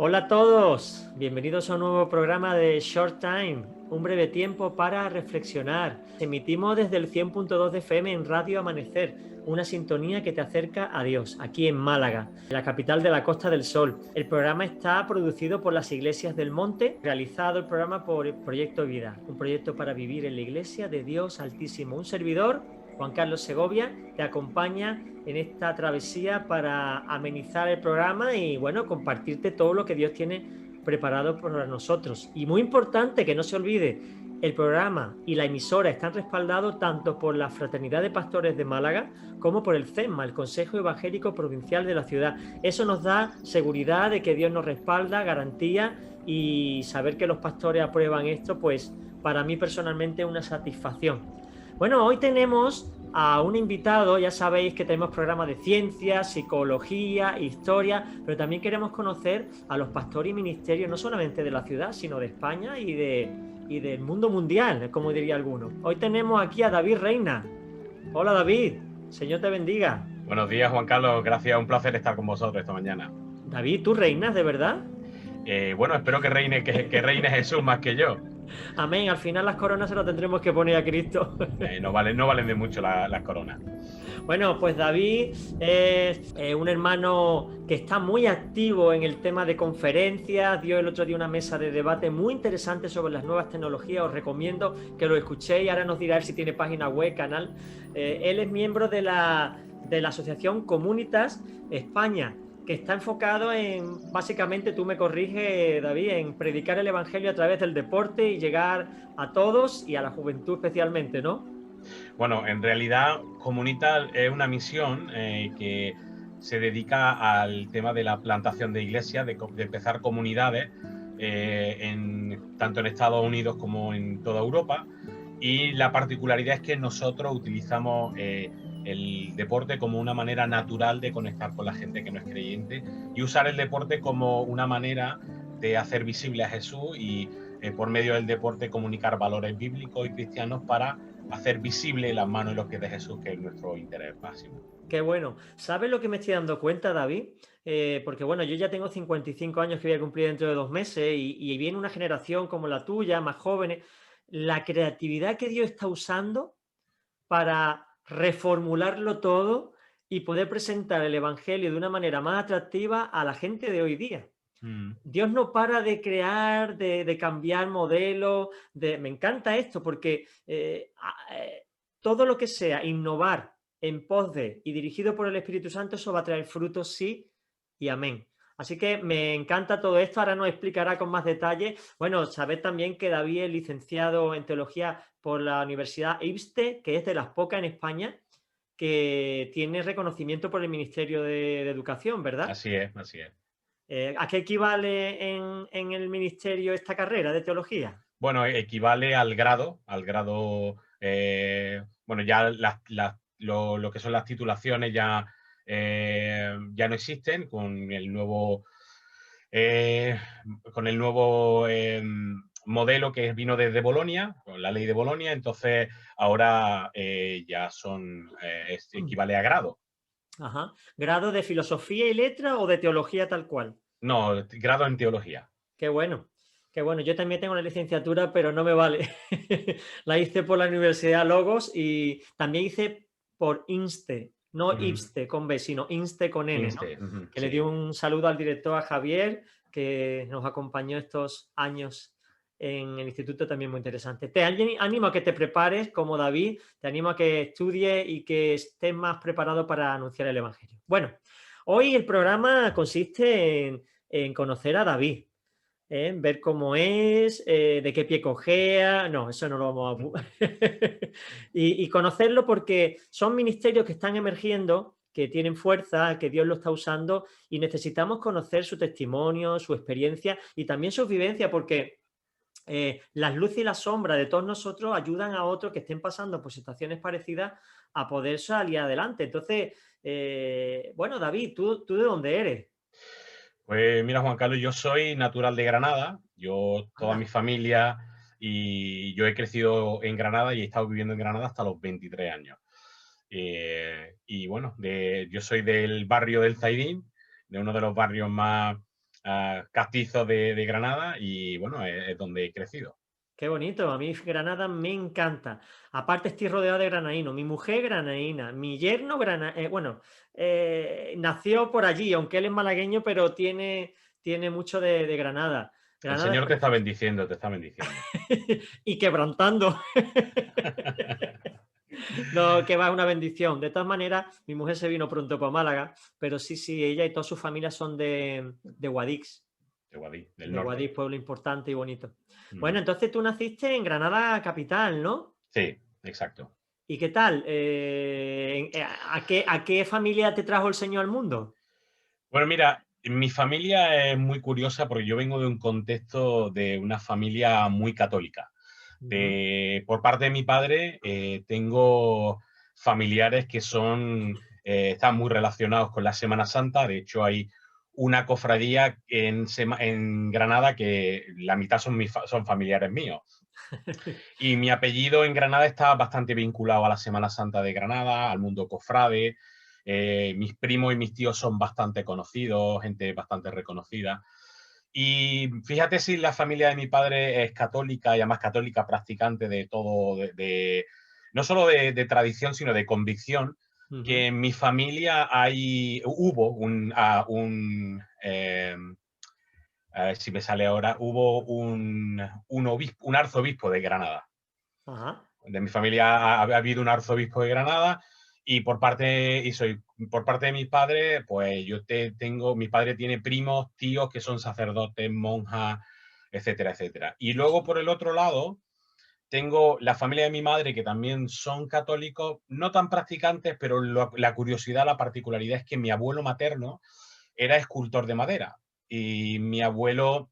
Hola a todos, bienvenidos a un nuevo programa de Short Time, un breve tiempo para reflexionar. Emitimos desde el 100.2 de FM en Radio Amanecer, una sintonía que te acerca a Dios, aquí en Málaga, la capital de la Costa del Sol. El programa está producido por las Iglesias del Monte, realizado el programa por el Proyecto Vida, un proyecto para vivir en la Iglesia de Dios Altísimo. Un servidor, Juan Carlos Segovia, te acompaña en esta travesía para amenizar el programa y, bueno, compartirte todo lo que Dios tiene preparado para nosotros. Y muy importante que no se olvide, el programa y la emisora están respaldados tanto por la Fraternidad de Pastores de Málaga como por el CEMA, el Consejo Evangélico Provincial de la ciudad. Eso nos da seguridad de que Dios nos respalda, garantía, y saber que los pastores aprueban esto, pues para mí personalmente es una satisfacción. Bueno, hoy tenemos a un invitado. Ya sabéis que tenemos programas de ciencia, psicología, historia, pero también queremos conocer a los pastores y ministerios, no solamente de la ciudad, sino de España y del mundo mundial, como diría alguno. Hoy tenemos aquí a David Reina. Hola David, Señor te bendiga. Buenos días, Juan Carlos. Gracias, un placer estar con vosotros esta mañana. David, ¿tú reinas de verdad? Bueno, espero que reine Jesús más que yo. Amén, al final las coronas se las tendremos que poner a Cristo. No valen de mucho las coronas. Bueno, pues David es un hermano que está muy activo en el tema de conferencias. Dio el otro día una mesa de debate muy interesante sobre las nuevas tecnologías. Os recomiendo que lo escuchéis. Ahora nos dirá si tiene página web, canal. Él es miembro de la asociación Comunitas España, que está enfocado en, básicamente, tú me corriges, David, en predicar el evangelio a través del deporte y llegar a todos y a la juventud especialmente, ¿no? Bueno, en realidad, Comunita es una misión que se dedica al tema de la plantación de iglesias, de empezar comunidades, tanto en Estados Unidos como en toda Europa. Y la particularidad es que nosotros utilizamos el deporte como una manera natural de conectar con la gente que no es creyente y usar el deporte como una manera de hacer visible a Jesús y por medio del deporte comunicar valores bíblicos y cristianos para hacer visible las manos y los pies de Jesús, que es nuestro interés máximo. Qué bueno. ¿Sabes lo que me estoy dando cuenta, David? Porque bueno, yo ya tengo 55 años que voy a cumplir dentro de 2 meses y viene una generación como la tuya, más jóvenes. La creatividad que Dios está usando para reformularlo todo y poder presentar el Evangelio de una manera más atractiva a la gente de hoy día. Mm. Dios no para de crear, de cambiar modelos. Me encanta esto porque todo lo que sea innovar en pos de y dirigido por el Espíritu Santo, eso va a traer frutos, sí y amén. Así que me encanta todo esto. Ahora nos explicará con más detalle. Bueno, sabed también que David es licenciado en teología por la Universidad IBSTE, que es de las pocas en España que tiene reconocimiento por el Ministerio de Educación, ¿verdad? Así es, así es. ¿A qué equivale en el ministerio esta carrera de teología? Bueno, equivale bueno, ya lo que son las titulaciones ya no existen eh, con el nuevo modelo que vino desde Bolonia, con la ley de Bolonia. Entonces ahora equivale a grado. Ajá. ¿Grado de filosofía y letra o de teología tal cual? No, grado en teología. Qué bueno, qué bueno. Yo también tengo una licenciatura, pero no me vale. La hice por la Universidad Logos y también hice por INSTE, no Ujú. IBSTE con B, sino INSTE con N, ¿no? Inste, ujú, Que le sí. dio un saludo al director, a Javier, que nos acompañó estos años en el instituto, también muy interesante. Te animo a que te prepares como David, te animo a que estudies y que estés más preparado para anunciar el Evangelio. Bueno, hoy el programa consiste en conocer a David. Ver cómo es, de qué pie cojea. No, eso no lo vamos a... y conocerlo porque son ministerios que están emergiendo, que tienen fuerza, que Dios lo está usando y necesitamos conocer su testimonio, su experiencia y también su vivencia, porque las luces y las sombras de todos nosotros ayudan a otros que estén pasando por situaciones parecidas a poder salir adelante. Entonces, bueno, David, ¿tú de dónde eres? Pues mira, Juan Carlos, yo soy natural de Granada, toda mi Anda. familia, y yo he crecido en Granada y he estado viviendo en Granada hasta los 23 años. Y bueno, yo soy del barrio del Zaidín, de uno de los barrios más castizo de Granada y bueno, es donde he crecido. Qué bonito, a mí Granada me encanta. Aparte estoy rodeado de granadinos, mi mujer granadina, mi yerno nació por allí, aunque él es malagueño, pero tiene mucho de Granada. El Granada es Señor te está precioso. bendiciendo, te está bendiciendo. Y quebrantando. No, que va, es una bendición. De todas maneras, mi mujer se vino pronto para Málaga, pero sí, sí, ella y toda su familia son de Guadix. De Guadix, del De norte. Guadix, pueblo importante y bonito. Bueno, Ujú. entonces tú naciste en Granada capital, ¿no? Sí, exacto. ¿Y qué tal? ¿A qué familia te trajo el Señor al mundo? Bueno, mira, mi familia es muy curiosa porque yo vengo de un contexto de una familia muy católica. Ujú. Por parte de mi padre, tengo familiares que están muy relacionados con la Semana Santa. De hecho, hay una cofradía en Granada que la mitad son familiares míos. Y mi apellido en Granada está bastante vinculado a la Semana Santa de Granada, al mundo cofrade. Mis primos y mis tíos son bastante conocidos, gente bastante reconocida. Y fíjate si la familia de mi padre es católica y además católica practicante de todo, no solo de tradición, sino de convicción, que Ujú. en mi familia hubo a ver si me sale ahora, hubo un arzobispo de Granada. Ajá. De mi familia ha habido un arzobispo de Granada y por parte de mi padre, pues mi padre tiene primos, tíos que son sacerdotes, monjas, etcétera, etcétera. Y luego por el otro lado, tengo la familia de mi madre que también son católicos, no tan practicantes, pero la curiosidad, la particularidad es que mi abuelo materno era escultor de madera y mi abuelo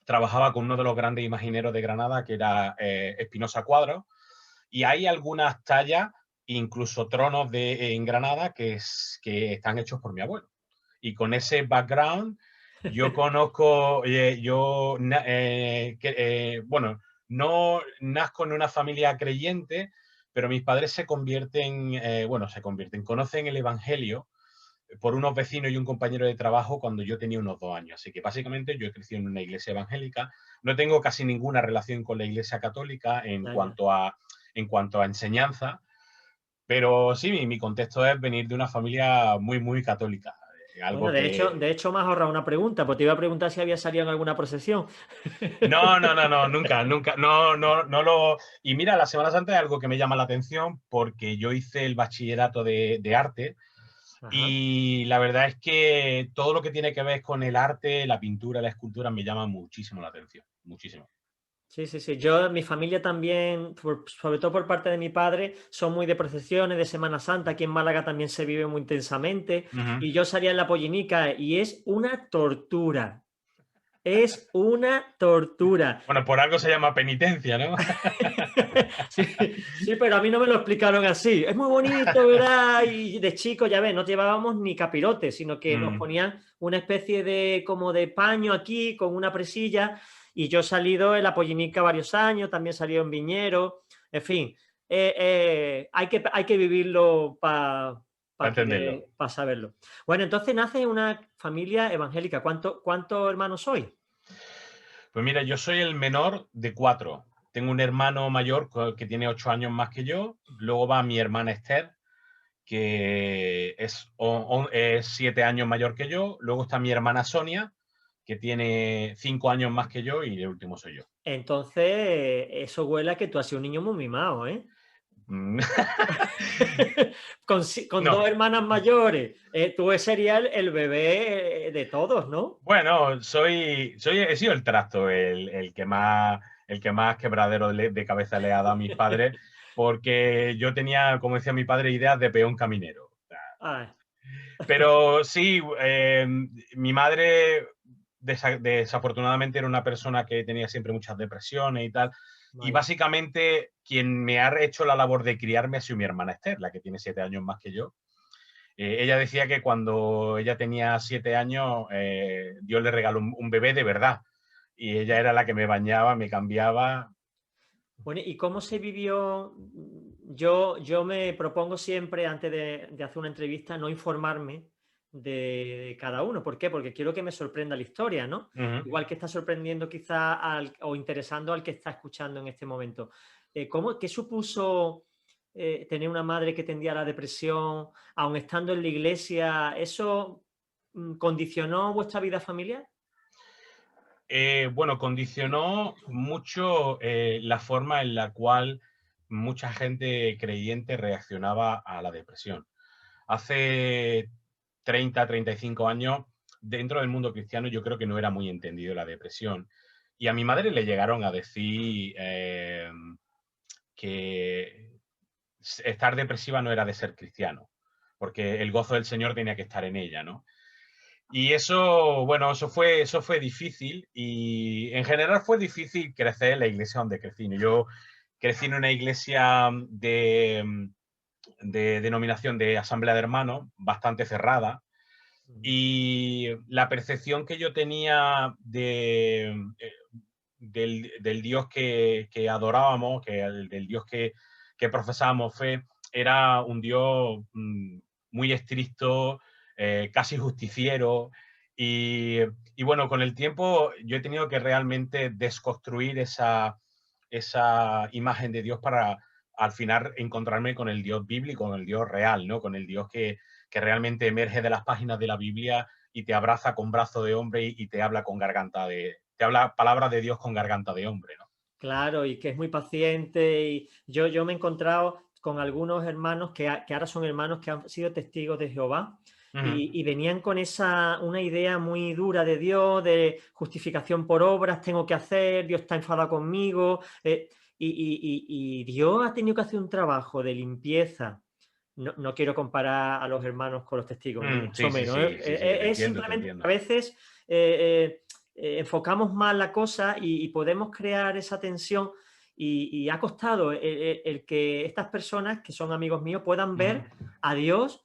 trabajaba con uno de los grandes imagineros de Granada, que era Espinosa Cuadros, y hay algunas tallas, incluso tronos en Granada, que están hechos por mi abuelo. Y con ese background, yo conozco, bueno, no nazco en una familia creyente, pero mis padres conocen el Evangelio por unos vecinos y un compañero de trabajo cuando yo tenía unos 2 años. Así que básicamente yo he crecido en una iglesia evangélica. No tengo casi ninguna relación con la iglesia católica Ya, ya. en cuanto a enseñanza, pero sí, mi contexto es venir de una familia muy, muy católica. Bueno, Algo de hecho, que... de hecho me has ahorrado una pregunta, pues te iba a preguntar si había salido en alguna procesión. No, no, no, no, nunca, nunca, no, no, no lo... Y mira, la Semana Santa es algo que me llama la atención porque yo hice el bachillerato de arte. Ajá. Y la verdad es que todo lo que tiene que ver con el arte, la pintura, la escultura, me llama muchísimo la atención. Muchísimo. Sí, sí, sí. Mi familia también, sobre todo por parte de mi padre, son muy de procesiones, de Semana Santa. Aquí en Málaga también se vive muy intensamente. Ujú. Y yo salía en la Pollinica y es una tortura. Es una tortura. Bueno, por algo se llama penitencia, ¿no? Sí, sí, pero a mí no me lo explicaron así. Es muy bonito, ¿verdad? Y de chico, ya ves, no llevábamos ni capirote, sino que nos Mm. ponían una especie de como de paño aquí con una presilla. Y yo he salido en la Pollinica varios años, también he salido en Viñero. En fin, hay que vivirlo para Para entenderlo. saberlo. Bueno, entonces nace en una familia evangélica. ¿Cuántos hermanos sois? Pues mira, yo soy el menor de 4. Tengo un hermano mayor que tiene 8 años más que yo. Luego va mi hermana Esther, que es 7 años mayor que yo. Luego está mi hermana Sonia, que tiene 5 años más que yo. Y el último soy yo. Entonces, eso huele a que tú has sido un niño muy mimado, ¿eh? Mm. Con No, dos hermanas mayores, tú serías el bebé de todos, ¿no? bueno, he sido el trasto, el que más quebradero de cabeza le ha dado a mis padres, porque yo tenía, como decía mi padre, ideas de peón caminero. O sea, Ah, pero sí, mi madre desafortunadamente era una persona que tenía siempre muchas depresiones y tal, y vaya. básicamente quien me ha hecho la labor de criarme ha sido mi hermana Esther, la que tiene 7 años más que yo. Ella decía que cuando ella tenía 7 años, Dios le regaló un bebé de verdad. Y ella era la que me bañaba, me cambiaba. Bueno, ¿y cómo se vivió? Yo me propongo siempre, antes de hacer una entrevista, no informarme de cada uno. ¿Por qué? Porque quiero que me sorprenda la historia, ¿no? Ujú. Igual que está sorprendiendo quizá o interesando al que está escuchando en este momento. ¿Qué supuso tener una madre que tendía a la depresión, aun estando en la iglesia? ¿Eso condicionó vuestra vida familiar? Bueno, condicionó mucho la forma en la cual mucha gente creyente reaccionaba a la depresión. Hace 30, 35 años, dentro del mundo cristiano, yo creo que no era muy entendido la depresión. Y a mi madre le llegaron a decir que estar depresiva no era de ser cristiano, porque el gozo del Señor tenía que estar en ella, ¿no? Y eso, bueno, eso fue difícil y en general fue difícil crecer en la iglesia donde crecí, ¿no? Yo crecí en una iglesia de denominación de asamblea de hermanos, bastante cerrada, Ujú. y la percepción que yo tenía del Dios que adorábamos, del Dios que profesábamos fe, era un Dios muy estricto, casi justiciero. Y, y, bueno, con el tiempo yo he tenido que realmente desconstruir esa imagen de Dios para al final encontrarme con el Dios bíblico, con el Dios real, ¿no? Con el Dios que realmente emerge de las páginas de la Biblia y te abraza con brazo de hombre y te habla con te habla palabras de Dios con garganta de hombre, ¿no? Claro, y que es muy paciente. Y yo me he encontrado con algunos hermanos que ahora son hermanos que han sido testigos de Jehová Ujú. y venían con una idea muy dura de Dios, de justificación por obras, tengo que hacer, Dios está enfadado conmigo. Y Dios ha tenido que hacer un trabajo de limpieza. No quiero comparar a los hermanos con los testigos, ni mucho Sí, sí, menos. sí, sí, sí, te Es entiendo, te simplemente que a entiendo. veces enfocamos mal la cosa y podemos crear esa tensión y ha costado el que estas personas, que son amigos míos, puedan Ujú. ver a Dios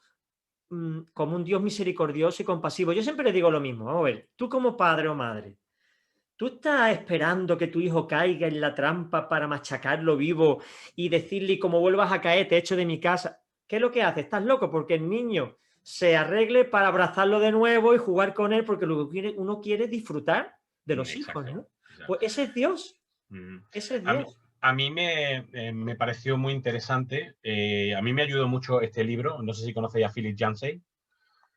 como un Dios misericordioso y compasivo. Yo siempre le digo lo mismo, vamos a ver, tú como padre o madre, ¿tú estás esperando que tu hijo caiga en la trampa para machacarlo vivo y decirle, como vuelvas a caer, te echo de mi casa? ¿Qué es lo que hace? Estás loco porque el niño se arregle para abrazarlo de nuevo y jugar con él porque uno quiere disfrutar de los hijos, Exacto, ¿no? Pues exacto. Ujú. Ese es A mí, Dios. a mí me pareció muy interesante. A mí me ayudó mucho este libro. No sé si conocéis a Philip Yancey,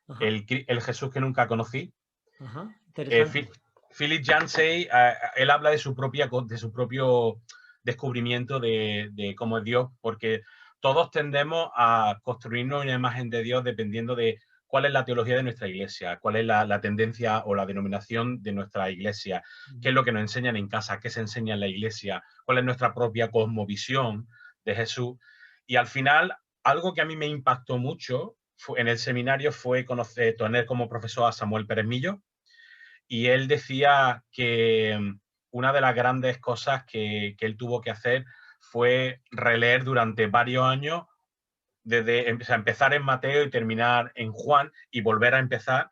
Ajá, el Jesús que nunca conocí. ajá, Eh, interesante. Phil- Philip Yancey, él habla de su propio descubrimiento de cómo es Dios, porque todos tendemos a construirnos una imagen de Dios dependiendo de cuál es la teología de nuestra iglesia, cuál es la tendencia o la denominación de nuestra iglesia, qué es lo que nos enseñan en casa, qué se enseña en la iglesia, cuál es nuestra propia cosmovisión de Jesús. Y al final, algo que a mí me impactó mucho en el seminario fue tener como profesor a Samuel Pérez Millo, y él decía que una de las grandes cosas que él tuvo que hacer fue releer durante varios años, desde o sea, empezar en Mateo y terminar en Juan y volver a empezar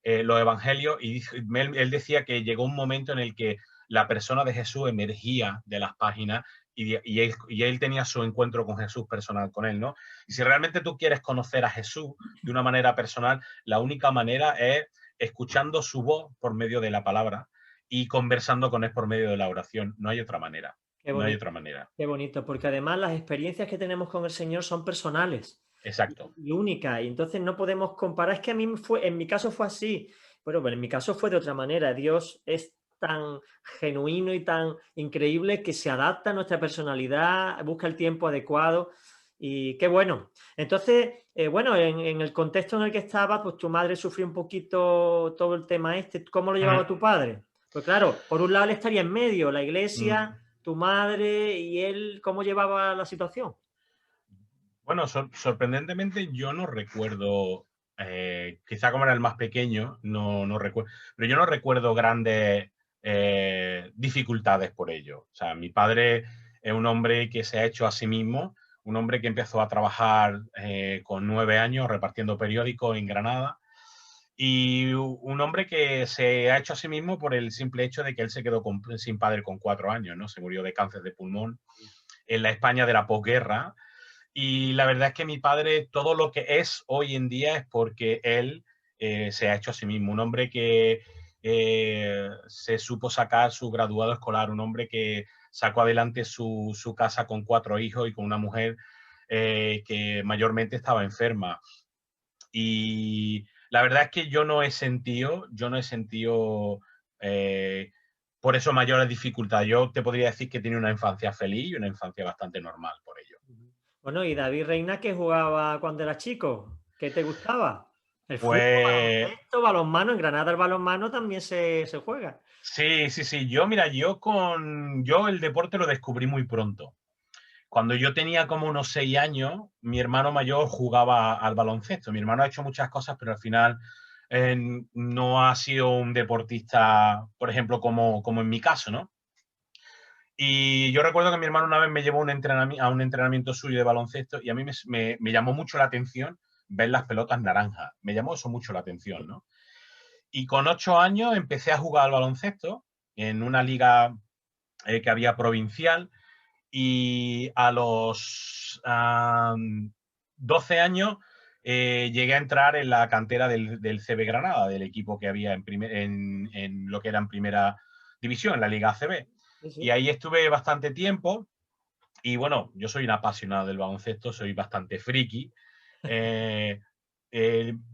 los evangelios. Y él decía que llegó un momento en el que la persona de Jesús emergía de las páginas y él tenía su encuentro con Jesús personal con él, ¿no? Y si realmente tú quieres conocer a Jesús de una manera personal, la única manera es escuchando su voz por medio de la palabra y conversando con él por medio de la oración. No hay otra manera. Qué No hay bonito, otra manera. qué bonito, porque además las experiencias que tenemos con el Señor son personales Exacto. y únicas, y entonces no podemos comparar. Es que a mí en mi caso fue así, pero en mi caso fue de otra manera. Dios es tan genuino y tan increíble que se adapta a nuestra personalidad, busca el tiempo adecuado y qué bueno. Entonces, bueno, en el contexto en el que estaba, pues tu madre sufrió un poquito todo el tema este. ¿Cómo lo llevaba tu padre? Pues claro, por un lado él estaría en medio, la iglesia, tu madre y él, ¿cómo llevaba la situación? Bueno, sorprendentemente yo no recuerdo, quizá como era el más pequeño, no recuerdo, pero yo no recuerdo grandes dificultades por ello. O sea, mi padre es un hombre que se ha hecho a sí mismo, un hombre que empezó a trabajar con 9 años repartiendo periódicos en Granada, y un hombre que se ha hecho a sí mismo por el simple hecho de que él se quedó sin padre con 4 años, ¿no? Se murió de cáncer de pulmón en la España de la posguerra, y la verdad es que mi padre, todo lo que es hoy en día es porque él se ha hecho a sí mismo. Un hombre que se supo sacar su graduado escolar, un hombre que sacó adelante su casa con 4 hijos y con una mujer que mayormente estaba enferma. Y la verdad es que yo no he sentido eh, por eso mayores dificultades. Yo te podría decir que tiene una infancia feliz y una infancia bastante normal por ello. Bueno, y David Reina, ¿qué jugaba cuando eras chico? ¿Qué te gustaba? El fútbol, Pues baloncesto, balonmano. En Granada el balonmano también se juega. sí, sí, sí. Mira, yo el deporte lo descubrí muy pronto. Cuando yo tenía como unos 6 años, mi hermano mayor jugaba al baloncesto. Mi hermano ha hecho muchas cosas, pero al final eh, no ha sido un deportista, por ejemplo, como en mi caso, ¿no? Y yo recuerdo que mi hermano una vez me llevó a un entrenamiento suyo de baloncesto y a mí me llamó mucho la atención ver las pelotas naranjas. Me llamó eso mucho la atención, ¿no? Y con 8 años empecé a jugar al baloncesto en una liga que había provincial y a los 12 años llegué a entrar en la cantera del CB Granada, del equipo que había en lo que era en primera división, en la Liga ACB. Sí, Y sí. ahí estuve bastante tiempo y bueno, yo soy un apasionado del baloncesto, soy bastante friki. Eh,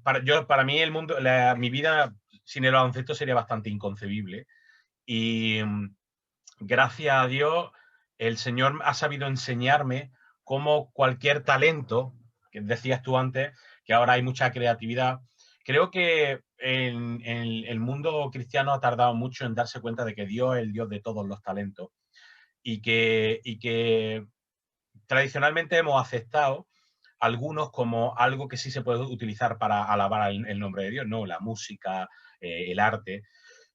para mí el mundo, mi vida sin el baloncesto sería bastante inconcebible. Y gracias a Dios, el Señor ha sabido enseñarme cómo cualquier talento, que decías tú antes, que ahora hay mucha creatividad. Creo que en el mundo cristiano ha tardado mucho en darse cuenta de que Dios es el Dios de todos los talentos y que tradicionalmente hemos aceptado algunos como algo que sí se puede utilizar para alabar el nombre de Dios, ¿no? La música, el arte.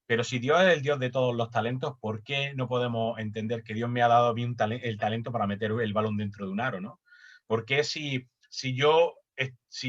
Pero si Dios es el Dios de todos los talentos, ¿por qué no podemos entender que Dios me ha dado a mí el talento para meter el balón dentro de un aro, ¿no? ¿Por qué si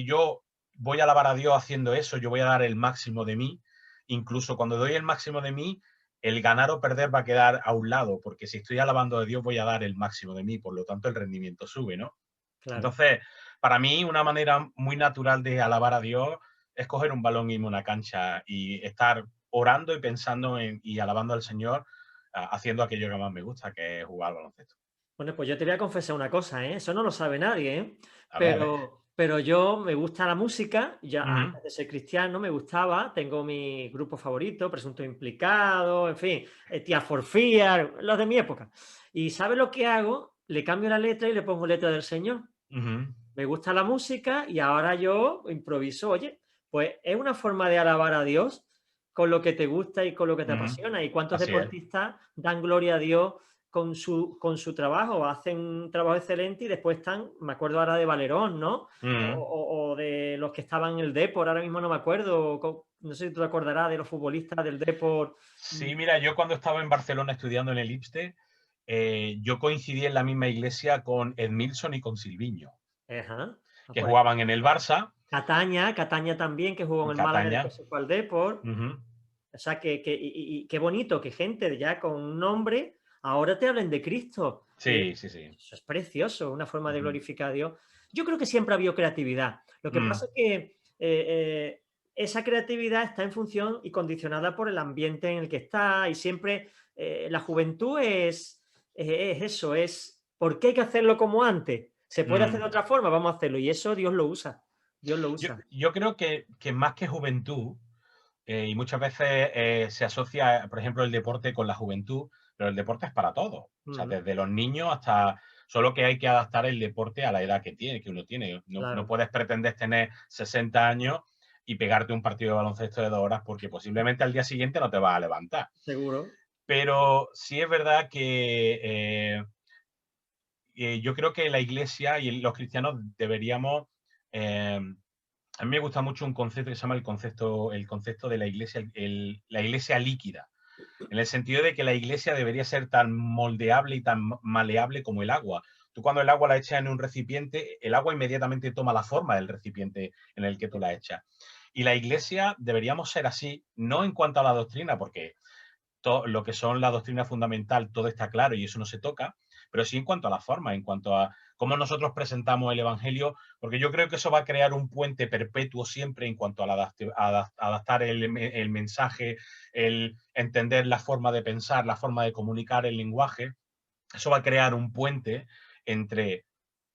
yo voy a alabar a Dios haciendo eso, yo voy a dar el máximo de mí? Incluso cuando doy el máximo de mí, el ganar o perder va a quedar a un lado, porque si estoy alabando a Dios voy a dar el máximo de mí, por lo tanto el rendimiento sube, ¿no? Claro. Entonces, para mí una manera muy natural de alabar a Dios es coger un balón y irme a una cancha y estar orando y pensando y alabando al Señor, haciendo aquello que más me gusta, que es jugar al baloncesto. Bueno, pues yo te voy a confesar una cosa, ¿eh? Eso no lo sabe nadie, ¿eh? A ver. Pero yo me gusta la música, ya Ujú, antes de ser cristiano me gustaba, tengo mi grupo favorito, Presunto Implicado, en fin, Tía Forfía, los de mi época. ¿Y sabes lo que hago? Le cambio la letra y le pongo letra del Señor. ujú, Me gusta la música y ahora yo improviso. Oye, pues es una forma de alabar a Dios con lo que te gusta y con lo que te ujú. apasiona. ¿Y cuántos Así es. deportistas dan gloria a Dios con su trabajo? Hacen un trabajo excelente y después están, me acuerdo ahora de Valerón, ¿no? Ujú. O de los que estaban en el Depor, ahora mismo no me acuerdo, no sé si tú te acordarás de los futbolistas del Depor. Sí, mira, yo cuando estaba en Barcelona estudiando en el IPSTE, yo coincidí en la misma iglesia con Edmilson y con Silviño, Ajá. Ah, que pues, jugaban en el Barça, Cataña también, que jugó en en el Málaga y Cataña. después se fue al Depor. Ujú, O sea, y qué bonito que gente ya con un nombre ahora te hablen de Cristo. Y sí, sí, sí. eso es precioso, una forma de Ujú, glorificar a Dios. Yo creo que siempre ha habido creatividad. Lo que mm, pasa es que esa creatividad está en función y condicionada por el ambiente en el que está. Y siempre la juventud es eso, es ¿por qué hay que hacerlo como antes? ¿Se puede hacer mm. de otra forma? Vamos a hacerlo. Y eso Dios lo usa. Dios lo Yo, usa. yo creo que más que juventud, y muchas veces se asocia, por ejemplo, el deporte con la juventud, pero el deporte es para todos. O sea, Ujú, desde los niños hasta... Solo que hay que adaptar el deporte a la edad que uno tiene. No claro, puedes pretender tener 60 años y pegarte un partido de baloncesto de 2 horas porque posiblemente al día siguiente no te vas a levantar. seguro. Pero sí es verdad que yo creo que la iglesia y los cristianos deberíamos eh, a mí me gusta mucho un concepto que se llama el concepto de la iglesia, la iglesia líquida, en el sentido de que la iglesia debería ser tan moldeable y tan maleable como el agua. Tú cuando el agua la echas en un recipiente, el agua inmediatamente toma la forma del recipiente en el que tú la echas. Y la iglesia deberíamos ser así, no en cuanto a la doctrina, porque lo que son la doctrina fundamental, todo está claro y eso no se toca, pero sí en cuanto a la forma, en cuanto a cómo nosotros presentamos el Evangelio, porque yo creo que eso va a crear un puente perpetuo siempre en cuanto a adaptar el mensaje, el entender la forma de pensar, la forma de comunicar el lenguaje. Eso va a crear un puente entre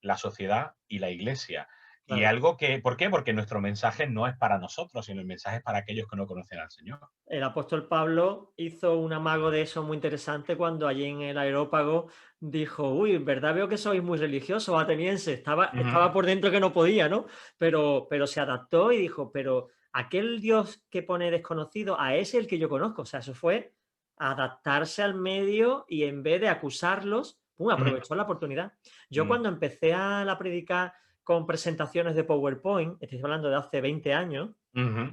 la sociedad y la iglesia. Y Claro. algo que, ¿por qué? Porque nuestro mensaje no es para nosotros, sino el mensaje es para aquellos que no conocen al Señor. El apóstol Pablo hizo un amago de eso muy interesante cuando allí en el Areópago dijo: uy, en verdad veo que sois muy religiosos atenienses. Ujú, Estaba por dentro que no podía, ¿no? Pero se adaptó y dijo: pero aquel Dios que pone desconocido, a ese el que yo conozco. O sea, eso fue adaptarse al medio y en vez de acusarlos, ¡pum!, ujú, aprovechó la oportunidad. Yo mm, cuando empecé a la predicar con presentaciones de PowerPoint, estoy hablando de hace 20 años, ujú,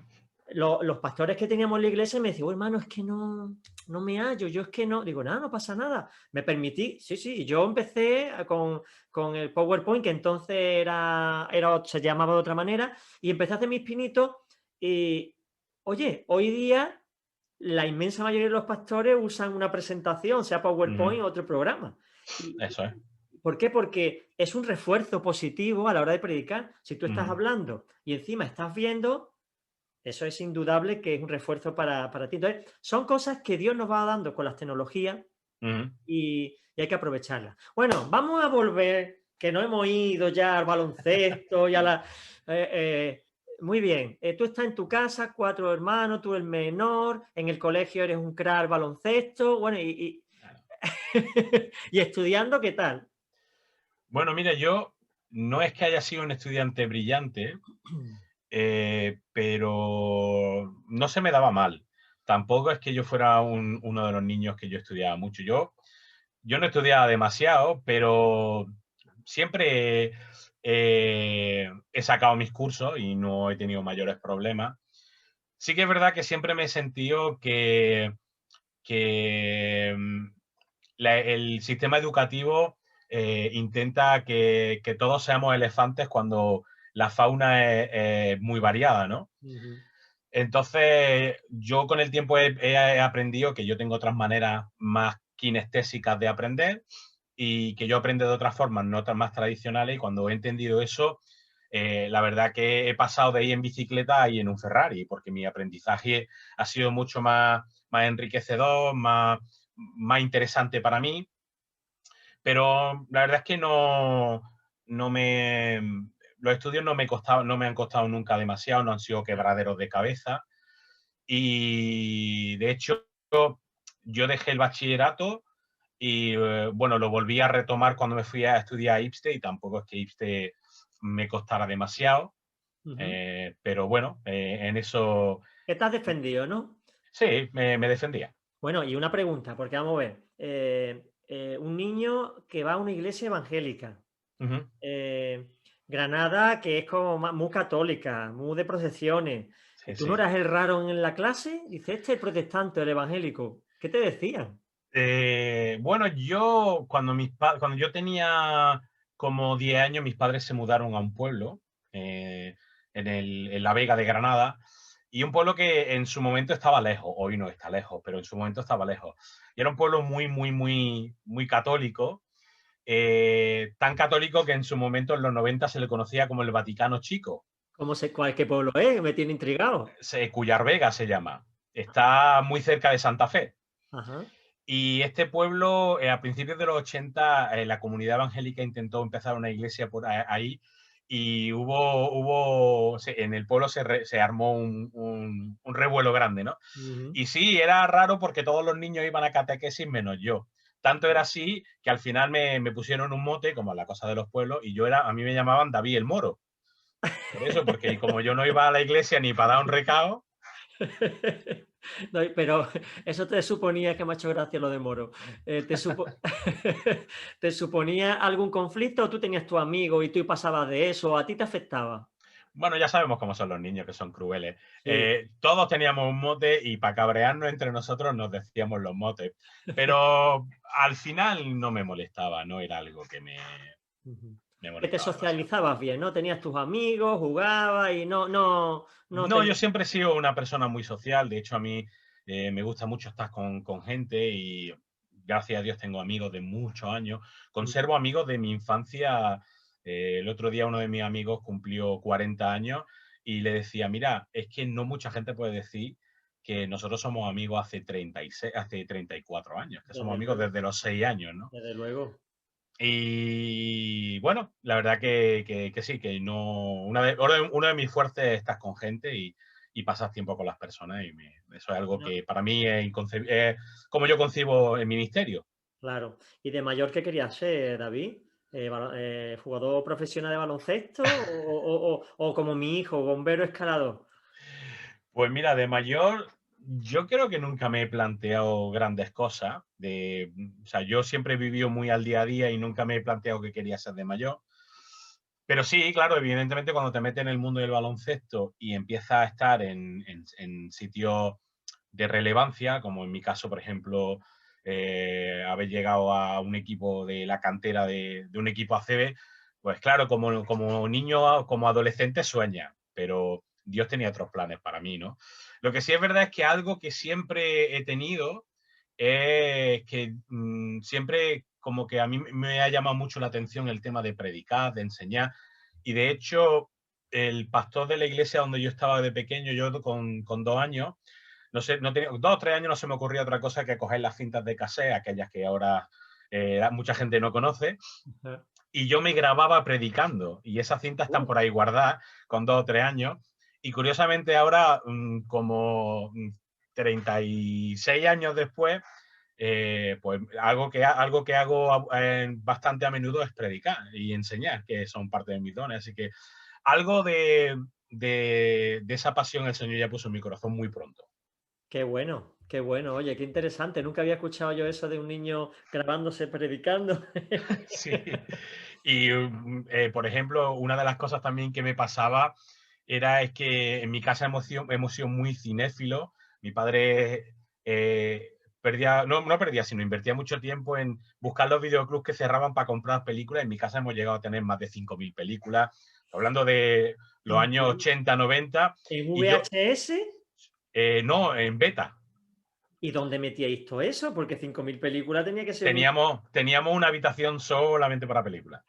los pastores que teníamos en la iglesia me decían: "Oh, hermano, es que no me hallo, yo es que no". Digo: "Nada, no pasa nada". Me permití, sí, sí, yo empecé con el PowerPoint, que entonces se llamaba de otra manera, y empecé a hacer mis pinitos. Y, oye, hoy día la inmensa mayoría de los pastores usan una presentación, sea ujú. PowerPoint o otro programa. Y, Eso es. ¿por qué? Porque es un refuerzo positivo a la hora de predicar. Si tú estás Ujú, hablando y encima estás viendo, eso es indudable que es un refuerzo para ti. Entonces, son cosas que Dios nos va dando con las tecnologías ujú. y hay que aprovecharlas. Bueno, vamos a volver, que no hemos ido ya al baloncesto y a la... eh, eh, muy bien, tú estás en tu casa, 4 hermanos, tú el menor, en el colegio eres un crack al baloncesto, bueno, y estudiando, ¿qué tal? Bueno, mira, yo no es que haya sido un estudiante brillante, pero no se me daba mal. Tampoco es que yo fuera uno de los niños que yo estudiaba mucho. Yo no estudiaba demasiado, pero siempre he sacado mis cursos y no he tenido mayores problemas. Sí que es verdad que siempre me he sentido que el sistema educativo intenta que todos seamos elefantes cuando la fauna es muy variada, ¿no? Ujú. Entonces, yo con el tiempo he aprendido que yo tengo otras maneras más kinestésicas de aprender y que yo aprendo de otras formas, no tan más tradicionales. Y cuando he entendido eso, la verdad que he pasado de ir en bicicleta a ir en un Ferrari, porque mi aprendizaje ha sido mucho más enriquecedor, más interesante para mí. Pero la verdad es que no me, los estudios no me han costado nunca demasiado, no han sido quebraderos de cabeza. Y de hecho, yo dejé el bachillerato y bueno, lo volví a retomar cuando me fui a estudiar a IPSTE y tampoco es que IPSTE me costara demasiado, Ujú. pero bueno, en eso Que te has defendido, ¿no? sí, me defendía. Bueno, y una pregunta, porque vamos a ver, un niño que va a una iglesia evangélica, Ujú. eh, Granada, que es como muy católica, muy de procesiones, Sí, ¿tú no sí. eras el raro en la clase? Dice: este es el protestante, el evangélico. ¿Qué te decían? Bueno, yo cuando yo tenía como 10 años, mis padres se mudaron a un pueblo eh, en la Vega de Granada, y un pueblo que en su momento estaba lejos, hoy no está lejos, pero en su momento estaba lejos. Y era un pueblo muy, muy, muy, muy católico, tan católico que en su momento en los 90 se le conocía como el Vaticano Chico, ¿Cómo sé cuál qué pueblo es? Me tiene intrigado. Cuyar Vega se llama. Está muy cerca de Santa Fe. Ajá. Y este pueblo, a principios de los 80, la comunidad evangélica intentó empezar una iglesia ahí y en el pueblo se armó un revuelo grande, ¿no? Ujú. Y sí, era raro porque todos los niños iban a catequesis menos yo. Tanto era así que al final me pusieron un mote, como la cosa de los pueblos, y a mí me llamaban David el Moro. Por eso, porque como yo no iba a la iglesia ni para dar un recado, No, pero eso te suponía, que me ha hecho gracia lo de Moro. ¿Te suponía algún conflicto o tú tenías tu amigo y tú pasabas de eso? ¿A ti te afectaba? bueno, ya sabemos cómo son los niños, que son crueles. Sí. Todos teníamos un mote y para cabrearnos entre nosotros nos decíamos los motes. Pero al final no me molestaba, no era algo que Ujú. me Que te molestaba demasiado. socializabas bien, ¿no? Tenías tus amigos, jugabas y no No, yo tenías... siempre he sido una persona muy social. De hecho, a mí me gusta mucho estar con gente y gracias a Dios tengo amigos de muchos años, conservo amigos de mi infancia. El otro día uno de mis amigos cumplió 40 años y le decía, mira, es que no mucha gente puede decir que nosotros somos amigos hace 34 años, que somos Desde amigos luego, desde los 6 años, ¿no? desde luego. Y bueno, la verdad que sí, que no. Uno de mis fuertes es estar con gente y pasar tiempo con las personas. Eso es algo Bueno, que para mí es inconcebible. Es como yo concibo el ministerio. claro. ¿Y de mayor qué querías ser, David? ¿Jugador profesional de baloncesto o como mi hijo, bombero escalador? Pues mira, de mayor, yo creo que nunca me he planteado grandes cosas. O sea, yo siempre he vivido muy al día a día y nunca me he planteado que quería ser de mayor. Pero sí, claro, evidentemente cuando te metes en el mundo del baloncesto y empiezas a estar en sitios de relevancia, como en mi caso, por ejemplo, haber llegado a un equipo de la cantera de un equipo ACB, pues claro, como niño, como adolescente sueña, pero Dios tenía otros planes para mí, ¿no? Lo que sí es verdad es que algo que siempre he tenido es que siempre como que a mí me ha llamado mucho la atención el tema de predicar, de enseñar, y de hecho el pastor de la iglesia donde yo estaba de pequeño, yo con 2 años, no sé, no tenía, 2 o 3 años no se me ocurría otra cosa que coger las cintas de cassette, aquellas que ahora mucha gente no conoce, Ajá. y yo me grababa predicando, y esas cintas están por ahí guardadas con 2 o 3 años, y curiosamente ahora, como 36 años después, pues algo que hago bastante a menudo es predicar y enseñar, que son parte de mis dones, así que algo de esa pasión el Señor ya puso en mi corazón muy pronto. Qué bueno, qué bueno. Oye, qué interesante. Nunca había escuchado yo eso de un niño grabándose predicando. Sí. Y, por ejemplo, una de las cosas también que me pasaba es que en mi casa hemos sido muy cinéfilos. Mi padre perdía, no perdía, sino invertía mucho tiempo en buscar los videoclubs que cerraban para comprar películas. En mi casa hemos llegado a tener más de 5.000 películas, hablando de los años Increíble. 80, 90, ¿En y yo, VHS? no, en beta. ¿Y dónde metíais todo eso? Porque 5.000 películas tenía que ser un... Teníamos una habitación solamente para películas.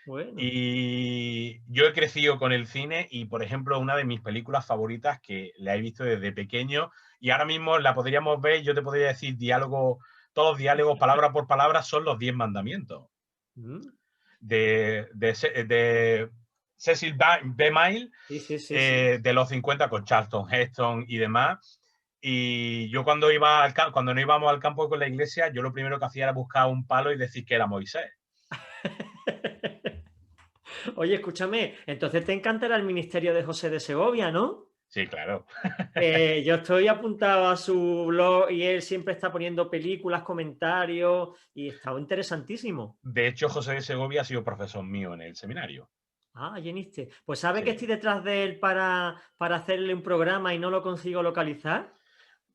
Bueno. Y yo he crecido con el cine y, por ejemplo, una de mis películas favoritas que la he visto desde pequeño y ahora mismo la podríamos ver, yo te podría decir todos los diálogos, palabra por palabra, son los 10 mandamientos Mm. de Cecil B. Mail, Sí, sí, sí, sí. de los 50 con Charlton Heston y demás. Y yo cuando no íbamos al campo con la iglesia, yo lo primero que hacía era buscar un palo y decir que era Moisés. Oye, escúchame, entonces te encantará el ministerio de José de Segovia, ¿no? Sí, claro. Yo estoy apuntado a su blog y él siempre está poniendo películas, comentarios y está interesantísimo. De hecho, José de Segovia ha sido profesor mío en el seminario. Ah, Jeniste. Pues sabe que Sí. estoy detrás de él para hacerle un programa y no lo consigo localizar.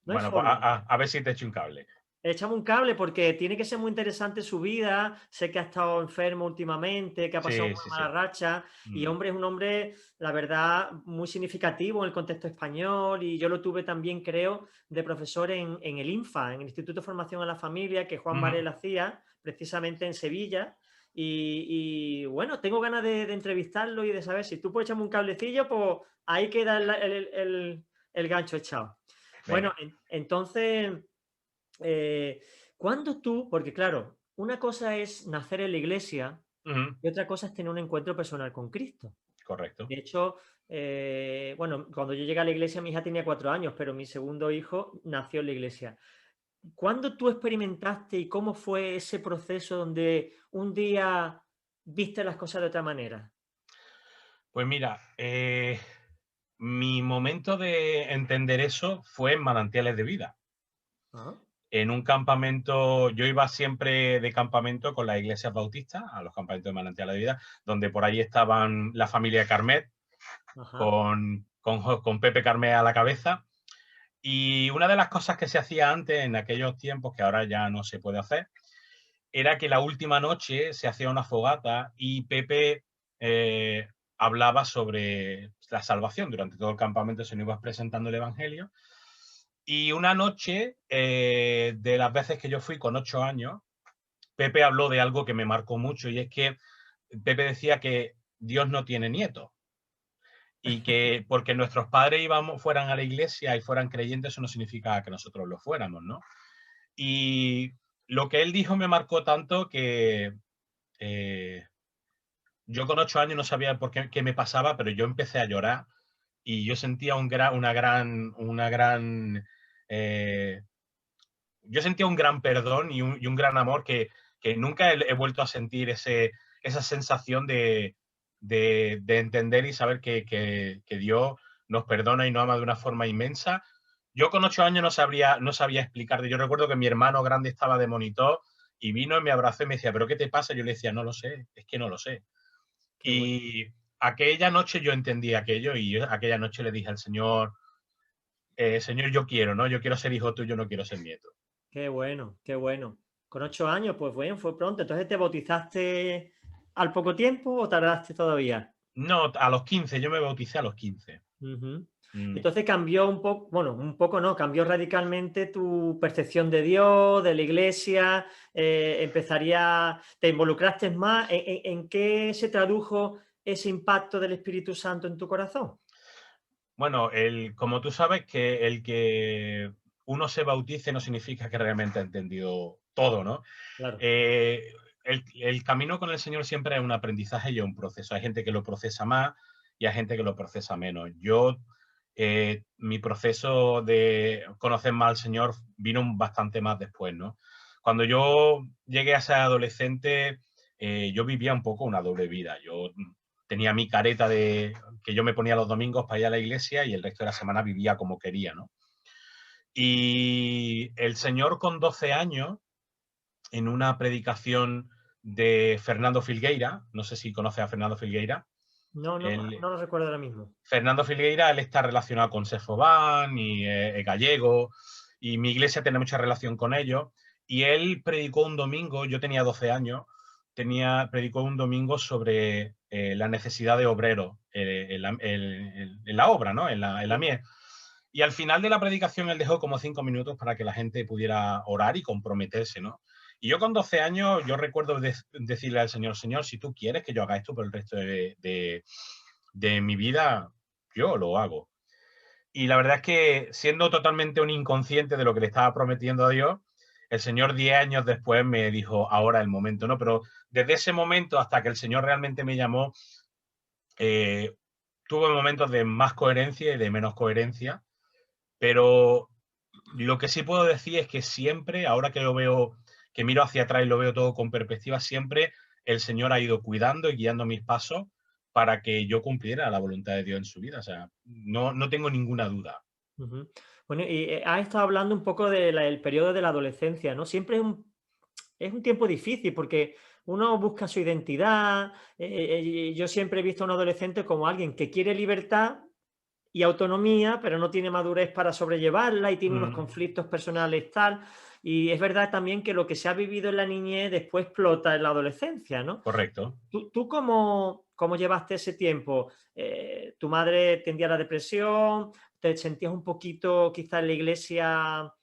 No hay Bueno, pues forma. a ver si te echo un cable. Échame un cable porque tiene que ser muy interesante su vida. Sé que ha estado enfermo últimamente, que ha pasado Sí, una sí, mala sí. racha. Y Mm. hombre, es un hombre, la verdad, muy significativo en el contexto español. Y yo lo tuve también, creo, de profesor en el INFA, en el Instituto de Formación a la Familia, que Juan Ujú. Varela hacía, precisamente en Sevilla. Bueno, tengo ganas de entrevistarlo y de saber si tú puedes echarme un cablecillo, pues ahí queda el gancho echado. Bueno, Venga. entonces. Eh, ¿Cuándo tú? Porque claro, una cosa es nacer en la iglesia Ujú. y otra cosa es tener un encuentro personal con Cristo. Correcto. De hecho, bueno, cuando yo llegué a la iglesia mi hija tenía 4 años, pero mi segundo hijo nació en la iglesia. ¿Cuándo tú experimentaste y cómo fue ese proceso donde un día viste las cosas de otra manera? Pues mira, mi momento de entender eso fue en Manantiales de Vida. Ah, En un campamento, yo iba siempre de campamento con las iglesias bautistas, a los campamentos de Manantiales de Vida, donde por ahí estaban la familia Carmet, ajá. con Pepe Carmet a la cabeza. Y una de las cosas que se hacía antes, en aquellos tiempos, que ahora ya no se puede hacer, era que la última noche se hacía una fogata y Pepe hablaba sobre la salvación. Durante todo el campamento se nos iba presentando el Evangelio Y una noche, de las veces que yo fui con 8 años, Pepe habló de algo que me marcó mucho, y es que Pepe decía que Dios no tiene nietos, y que porque nuestros padres fueran a la iglesia y fueran creyentes, eso no significa que nosotros lo fuéramos, ¿no? Y lo que él dijo me marcó tanto que eh, yo con 8 años no sabía por qué me pasaba, pero yo empecé a llorar y yo sentía eh, yo sentía un gran perdón y un gran amor que nunca he vuelto a sentir esa sensación de entender y saber que Dios nos perdona y nos ama de una forma inmensa. Yo con 8 años no sabía explicar. Yo recuerdo que mi hermano grande estaba de monitor y vino y me abrazó y me decía, ¿pero qué te pasa? Yo le decía, no lo sé, es que no lo sé. Qué bueno, Y aquella noche yo entendí aquello y yo aquella noche le dije al Señor, Señor, yo quiero, ¿no? Yo quiero ser hijo tuyo, no quiero ser nieto. qué bueno, qué bueno. Con 8 años, pues bueno, fue pronto. Entonces, ¿te bautizaste al poco tiempo o tardaste todavía? No, a los 15, yo me bauticé a los 15. Ujú. Mm, Entonces cambió un poco, bueno, un poco no, cambió radicalmente tu percepción de Dios, de la iglesia, te involucraste más. ¿En qué se tradujo ese impacto del Espíritu Santo en tu corazón? Bueno, como tú sabes, que el que uno se bautice no significa que realmente ha entendido todo, ¿no? Claro. El camino con el Señor siempre es un aprendizaje y un proceso. Hay gente que lo procesa más y hay gente que lo procesa menos. Mi proceso de conocer más al Señor vino bastante más después, ¿no? Cuando yo llegué a ser adolescente, yo vivía un poco una doble vida. Yo tenía mi careta que yo me ponía los domingos para ir a la iglesia y el resto de la semana vivía como quería, ¿no? Y el Señor con 12 años, en una predicación de Fernando Filgueira, no sé si conoce a Fernando Filgueira. No, no, Él, no lo recuerdo ahora mismo. Fernando Filgueira, él está relacionado con Sefobán y es gallego, y mi iglesia tiene mucha relación con ellos. Y él predicó un domingo, yo tenía 12 años, predicó un domingo sobre la necesidad de obreros en la obra, ¿no? En la Sí. mies. Y al final de la predicación él dejó como 5 minutos para que la gente pudiera orar y comprometerse, ¿no? Y yo con 12 años, yo recuerdo decirle al Señor, Señor, si tú quieres que yo haga esto por el resto de mi vida, yo lo hago. Y la verdad es que, siendo totalmente un inconsciente de lo que le estaba prometiendo a Dios, el Señor 10 años después me dijo, ahora el momento, ¿no? Pero desde ese momento hasta que el Señor realmente me llamó, eh, tuve momentos de más coherencia y de menos coherencia, pero lo que sí puedo decir es que siempre, ahora que lo veo, que miro hacia atrás y lo veo todo con perspectiva, siempre el Señor ha ido cuidando y guiando mis pasos para que yo cumpliera la voluntad de Dios en su vida. O sea, no tengo ninguna duda. Ujú. Bueno, y has estado hablando un poco del periodo de la adolescencia, ¿no? Siempre es un tiempo difícil porque uno busca su identidad. Yo siempre he visto a un adolescente como alguien que quiere libertad y autonomía, pero no tiene madurez para sobrellevarla y tiene unos Mm, conflictos personales tal. Y es verdad también que lo que se ha vivido en la niñez después explota en la adolescencia, ¿no? correcto. ¿Tú cómo llevaste ese tiempo? ¿Tu madre tendía a la depresión? ¿Te sentías un poquito quizás en la iglesia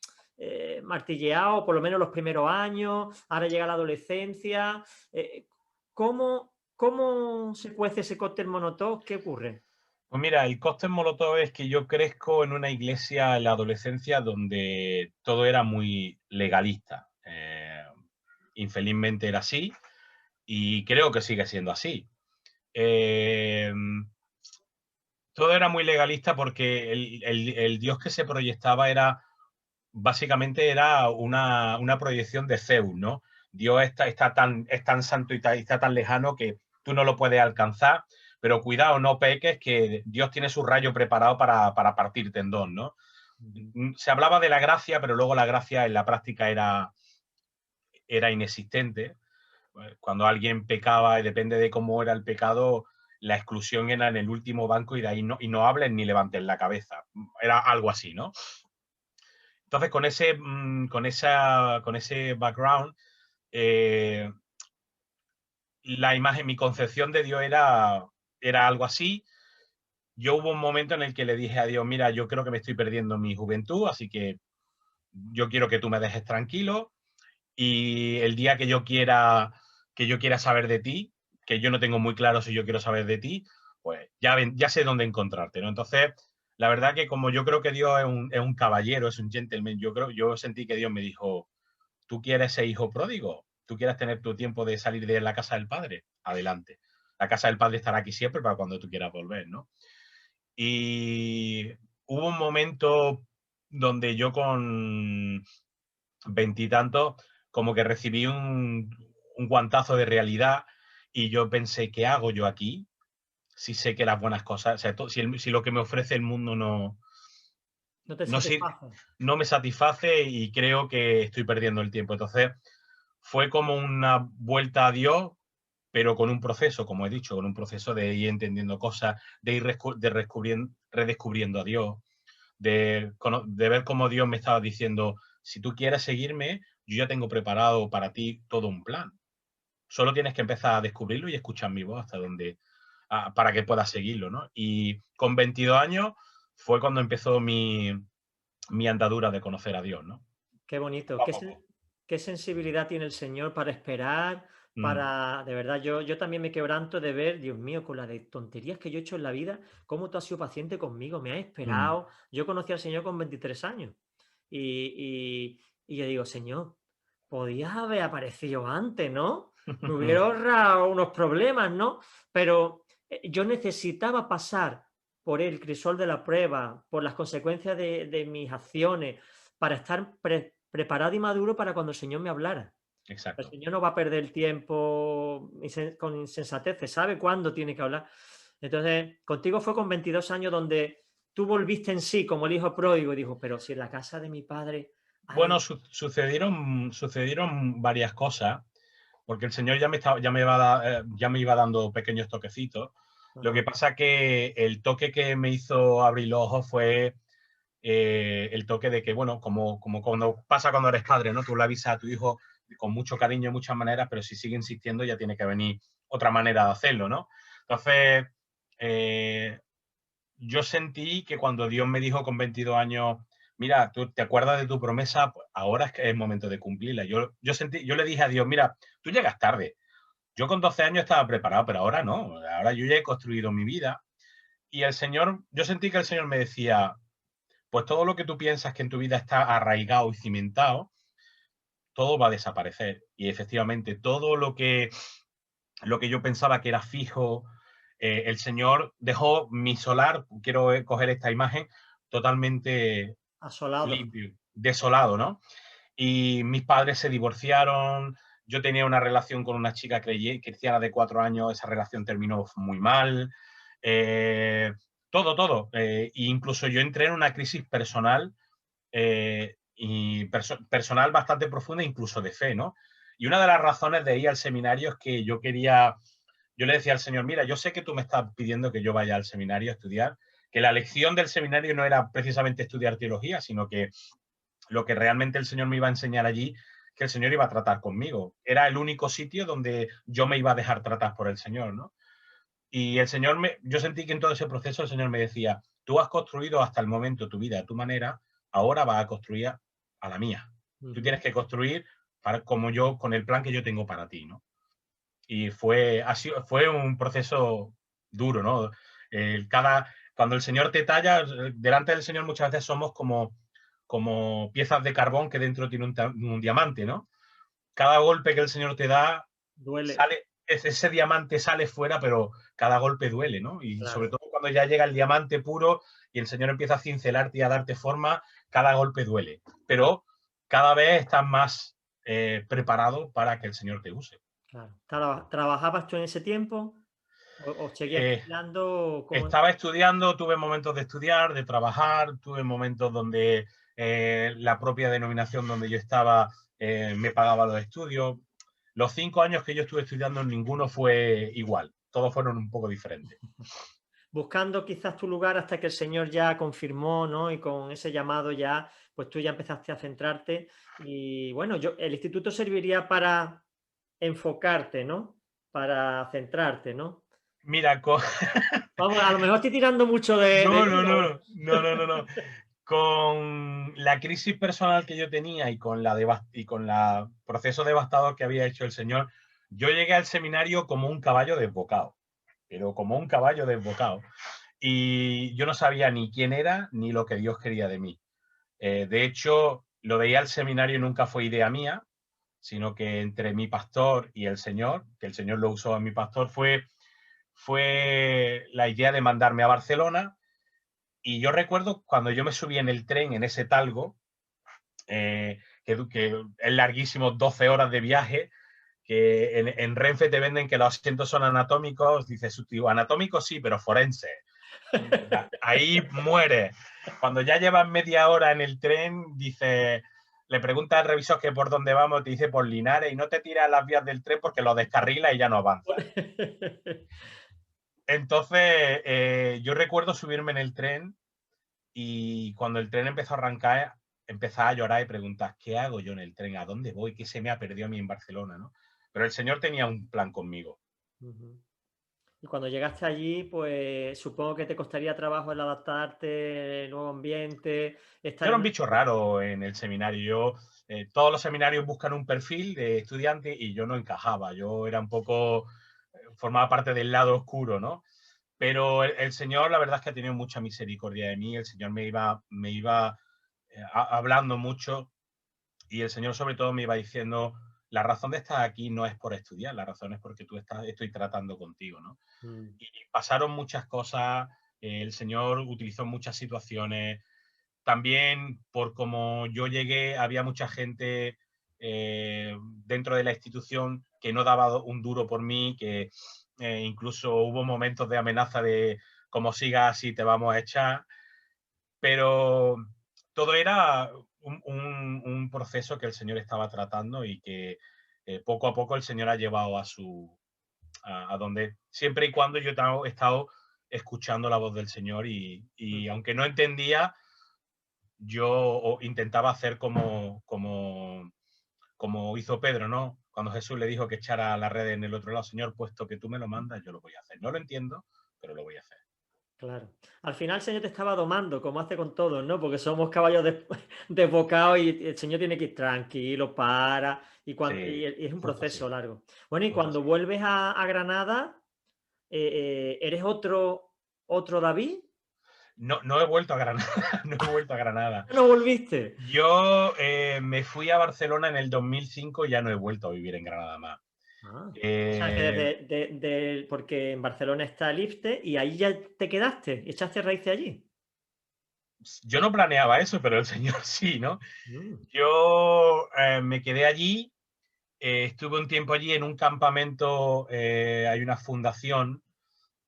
martilleado, por lo menos los primeros años? Ahora llega la adolescencia. ¿Cómo se cuece ese cóctel Molotov? ¿Qué ocurre? Pues mira, el cóctel molotov es que yo crezco en una iglesia en la adolescencia donde todo era muy legalista. Infelizmente era así y creo que sigue siendo así. Eh, Todo era muy legalista porque el Dios que se proyectaba básicamente era una proyección de Zeus, ¿no? Dios es tan santo y está tan lejano que tú no lo puedes alcanzar, pero cuidado, no peques, que Dios tiene su rayo preparado para partirte en dos, ¿no? Ujú. Se hablaba de la gracia, pero luego la gracia en la práctica era inexistente. Cuando alguien pecaba, y depende de cómo era el pecado, la exclusión era en el último banco y de ahí no hablen ni levanten la cabeza. Era algo así, ¿no? Entonces, con ese background, eh, mi concepción de Dios era algo así. Yo hubo un momento en el que le dije a Dios, mira, yo creo que me estoy perdiendo mi juventud, así que yo quiero que tú me dejes tranquilo y el día que yo quiera saber de ti, que yo no tengo muy claro si yo quiero saber de ti, pues ya sé dónde encontrarte, ¿no? Entonces, la verdad que como yo creo que Dios es un caballero, es un gentleman, yo sentí que Dios me dijo, ¿tú quieres ser hijo pródigo? ¿Tú quieres tener tu tiempo de salir de la casa del padre? Adelante. La casa del padre estará aquí siempre para cuando tú quieras volver, ¿no? Y hubo un momento donde yo con veintitantos como que recibí un guantazo de realidad y yo pensé, ¿qué hago yo aquí? Si sé que las buenas cosas, o sea, si lo que me ofrece el mundo No te no, satisface. no me satisface y creo que estoy perdiendo el tiempo. Entonces, fue como una vuelta a Dios, pero con un proceso, como he dicho, con un proceso de ir entendiendo cosas, de ir redescubriendo a Dios, de ver cómo Dios me estaba diciendo, si tú quieres seguirme, yo ya tengo preparado para ti todo un plan. Solo tienes que empezar a descubrirlo y escuchar mi voz para que puedas seguirlo, ¿no? Y con 22 años fue cuando empezó mi andadura de conocer a Dios, ¿no? Qué bonito. Poco a poco. Qué sensibilidad tiene el Señor para esperar, Mm, de verdad, yo también me quebranto de ver, Dios mío, con la de tonterías que yo he hecho en la vida, cómo tú has sido paciente conmigo, me has mm. esperado. Yo conocí al Señor con 23 años y yo digo, Señor, podías haber aparecido antes, ¿no? Me hubiera ahorrado unos problemas, ¿no? Pero yo necesitaba pasar por el crisol de la prueba, por las consecuencias de mis acciones, para estar preparado y maduro para cuando el Señor me hablara. El Exacto. Señor no va a perder el tiempo con insensatez, sabe cuándo tiene que hablar. Entonces, contigo fue con 22 años donde tú volviste en sí como el hijo pródigo y dijo, pero si en la casa de mi padre Bueno, hay... sucedieron varias cosas, porque el Señor ya me iba dando pequeños toquecitos. Lo Ajá, que pasa que el toque que me hizo abrir los ojos fue el toque de que, bueno, como cuando pasa cuando eres padre, ¿no? Tú le avisas a tu hijo con mucho cariño, de muchas maneras, pero si sigue insistiendo ya tiene que venir otra manera de hacerlo, ¿no? Entonces, eh, yo sentí que cuando Dios me dijo con 22 años, mira, tú te acuerdas de tu promesa, pues ahora es que es el momento de cumplirla. Yo le dije a Dios, mira, tú llegas tarde. Yo con 12 años estaba preparado, pero ahora no. Ahora yo ya he construido mi vida. Y yo sentí que el Señor me decía, pues todo lo que tú piensas que en tu vida está arraigado y cimentado, todo va a desaparecer. Y efectivamente, todo lo que yo pensaba que era fijo, el Señor dejó mi solar, quiero coger esta imagen, totalmente asolado. limpio, desolado, ¿no? Y mis padres se divorciaron, yo tenía una relación con una chica cristiana de 4 años, esa relación terminó muy mal, eh, todo. Incluso yo entré en una crisis personal personal bastante profunda, incluso de fe, ¿no? Y una de las razones de ir al seminario es que yo le decía al Señor, mira, yo sé que tú me estás pidiendo que yo vaya al seminario a estudiar, que la lección del seminario no era precisamente estudiar teología, sino que lo que realmente el Señor me iba a enseñar allí, que el Señor iba a tratar conmigo. Era el único sitio donde yo me iba a dejar tratar por el Señor, ¿no? Y yo sentí que en todo ese proceso el Señor me decía, tú has construido hasta el momento tu vida a tu manera, ahora vas a construir a la mía. Tú Ujú. tienes que construir con el plan que yo tengo para ti, ¿no? Y fue un proceso duro, ¿no? Cuando el Señor te talla, delante del Señor muchas veces somos como piezas de carbón que dentro tiene un diamante, ¿no? Cada golpe que el Señor te da, Duele, ese diamante sale fuera, pero cada golpe duele, ¿no? Y sobre claro. todo cuando ya llega el diamante puro y el Señor empieza a cincelarte y a darte forma, cada golpe duele. Pero cada vez estás más preparado para que el Señor te use. Claro. ¿Trabajabas tú en ese tiempo o seguías Eh, estudiando? Estaba estudiando, tuve momentos de estudiar, de trabajar, tuve momentos donde la propia denominación donde yo estaba me pagaba los estudios. Los 5 años que yo estuve estudiando, ninguno fue igual, todos fueron un poco diferentes. Buscando quizás tu lugar hasta que el Señor ya confirmó, ¿no? Y con ese llamado ya, pues tú ya empezaste a centrarte. Y bueno, el instituto serviría para enfocarte, ¿no? Para centrarte, ¿no? Mira, Vamos, a lo mejor estoy tirando mucho de no, no, hilo, ¿eh? no, no, no, no, no. con la crisis personal que yo tenía y con la proceso devastador que había hecho el Señor, yo llegué al seminario como un caballo desbocado, pero como un caballo desbocado. Y yo no sabía ni quién era ni lo que Dios quería de mí. De hecho, lo de ir al seminario nunca fue idea mía, sino que entre mi pastor y el Señor, que el Señor lo usó a mi pastor, fue la idea de mandarme a Barcelona. Y yo recuerdo cuando yo me subí en el tren, en ese Talgo, que es larguísimo, 12 horas de viaje, que en Renfe te venden que los asientos son anatómicos, dices, tío, anatómicos sí, pero forense. Ahí muere. Cuando ya llevas media hora en el tren, dice, le pregunta al revisor que por dónde vamos, te dice por Linares y no te tiras a las vías del tren porque lo descarrila y ya no avanza. Entonces, yo recuerdo subirme en el tren y cuando el tren empezó a arrancar, empezaba a llorar y preguntas, ¿qué hago yo en el tren? ¿A dónde voy? ¿Qué se me ha perdido a mí en Barcelona? ¿No? Pero el Señor tenía un plan conmigo. Y cuando llegaste allí, pues supongo que te costaría trabajo el adaptarte, nuevo ambiente, Yo estar era en un una... bicho raro en el seminario. Todos los seminarios buscan un perfil de estudiante y yo no encajaba. Yo era un poco, formaba parte del lado oscuro, ¿no? Pero el Señor, la verdad es que ha tenido mucha misericordia de mí. El Señor me iba hablando mucho y el Señor sobre todo me iba diciendo, la razón de estar aquí no es por estudiar, la razón es porque estoy tratando contigo, ¿no? Mm. Y pasaron muchas cosas, el Señor utilizó muchas situaciones, también por como yo llegué, había mucha gente dentro de la institución que no daba un duro por mí, que incluso hubo momentos de amenaza de como sigas así te vamos a echar, pero todo era un proceso que el Señor estaba tratando y que poco a poco el Señor ha llevado a donde, siempre y cuando yo he estado escuchando la voz del Señor y aunque no entendía, yo intentaba hacer como hizo Pedro, ¿no? Cuando Jesús le dijo que echara la red en el otro lado, Señor, puesto que tú me lo mandas, yo lo voy a hacer. No lo entiendo, pero lo voy a hacer. Claro. Al final el Señor te estaba domando, como hace con todos, ¿no? Porque somos caballos desbocados y el Señor tiene que ir tranquilo, para, Sí, y es un justo así, proceso largo. Bueno, y justo cuando así. vuelves a Granada, ¿eres otro David? No, no he vuelto a Granada, no he vuelto a Granada. ¿Ya no volviste? Yo me fui a Barcelona en el 2005 y ya no he vuelto a vivir en Granada más. Ah. O sea, que Eh, porque en Barcelona está el IFTE y ahí ya te quedaste, echaste raíces allí. yo no planeaba eso, pero el Señor sí, ¿no? Mm. Yo me quedé allí. Estuve un tiempo allí en un campamento, hay una fundación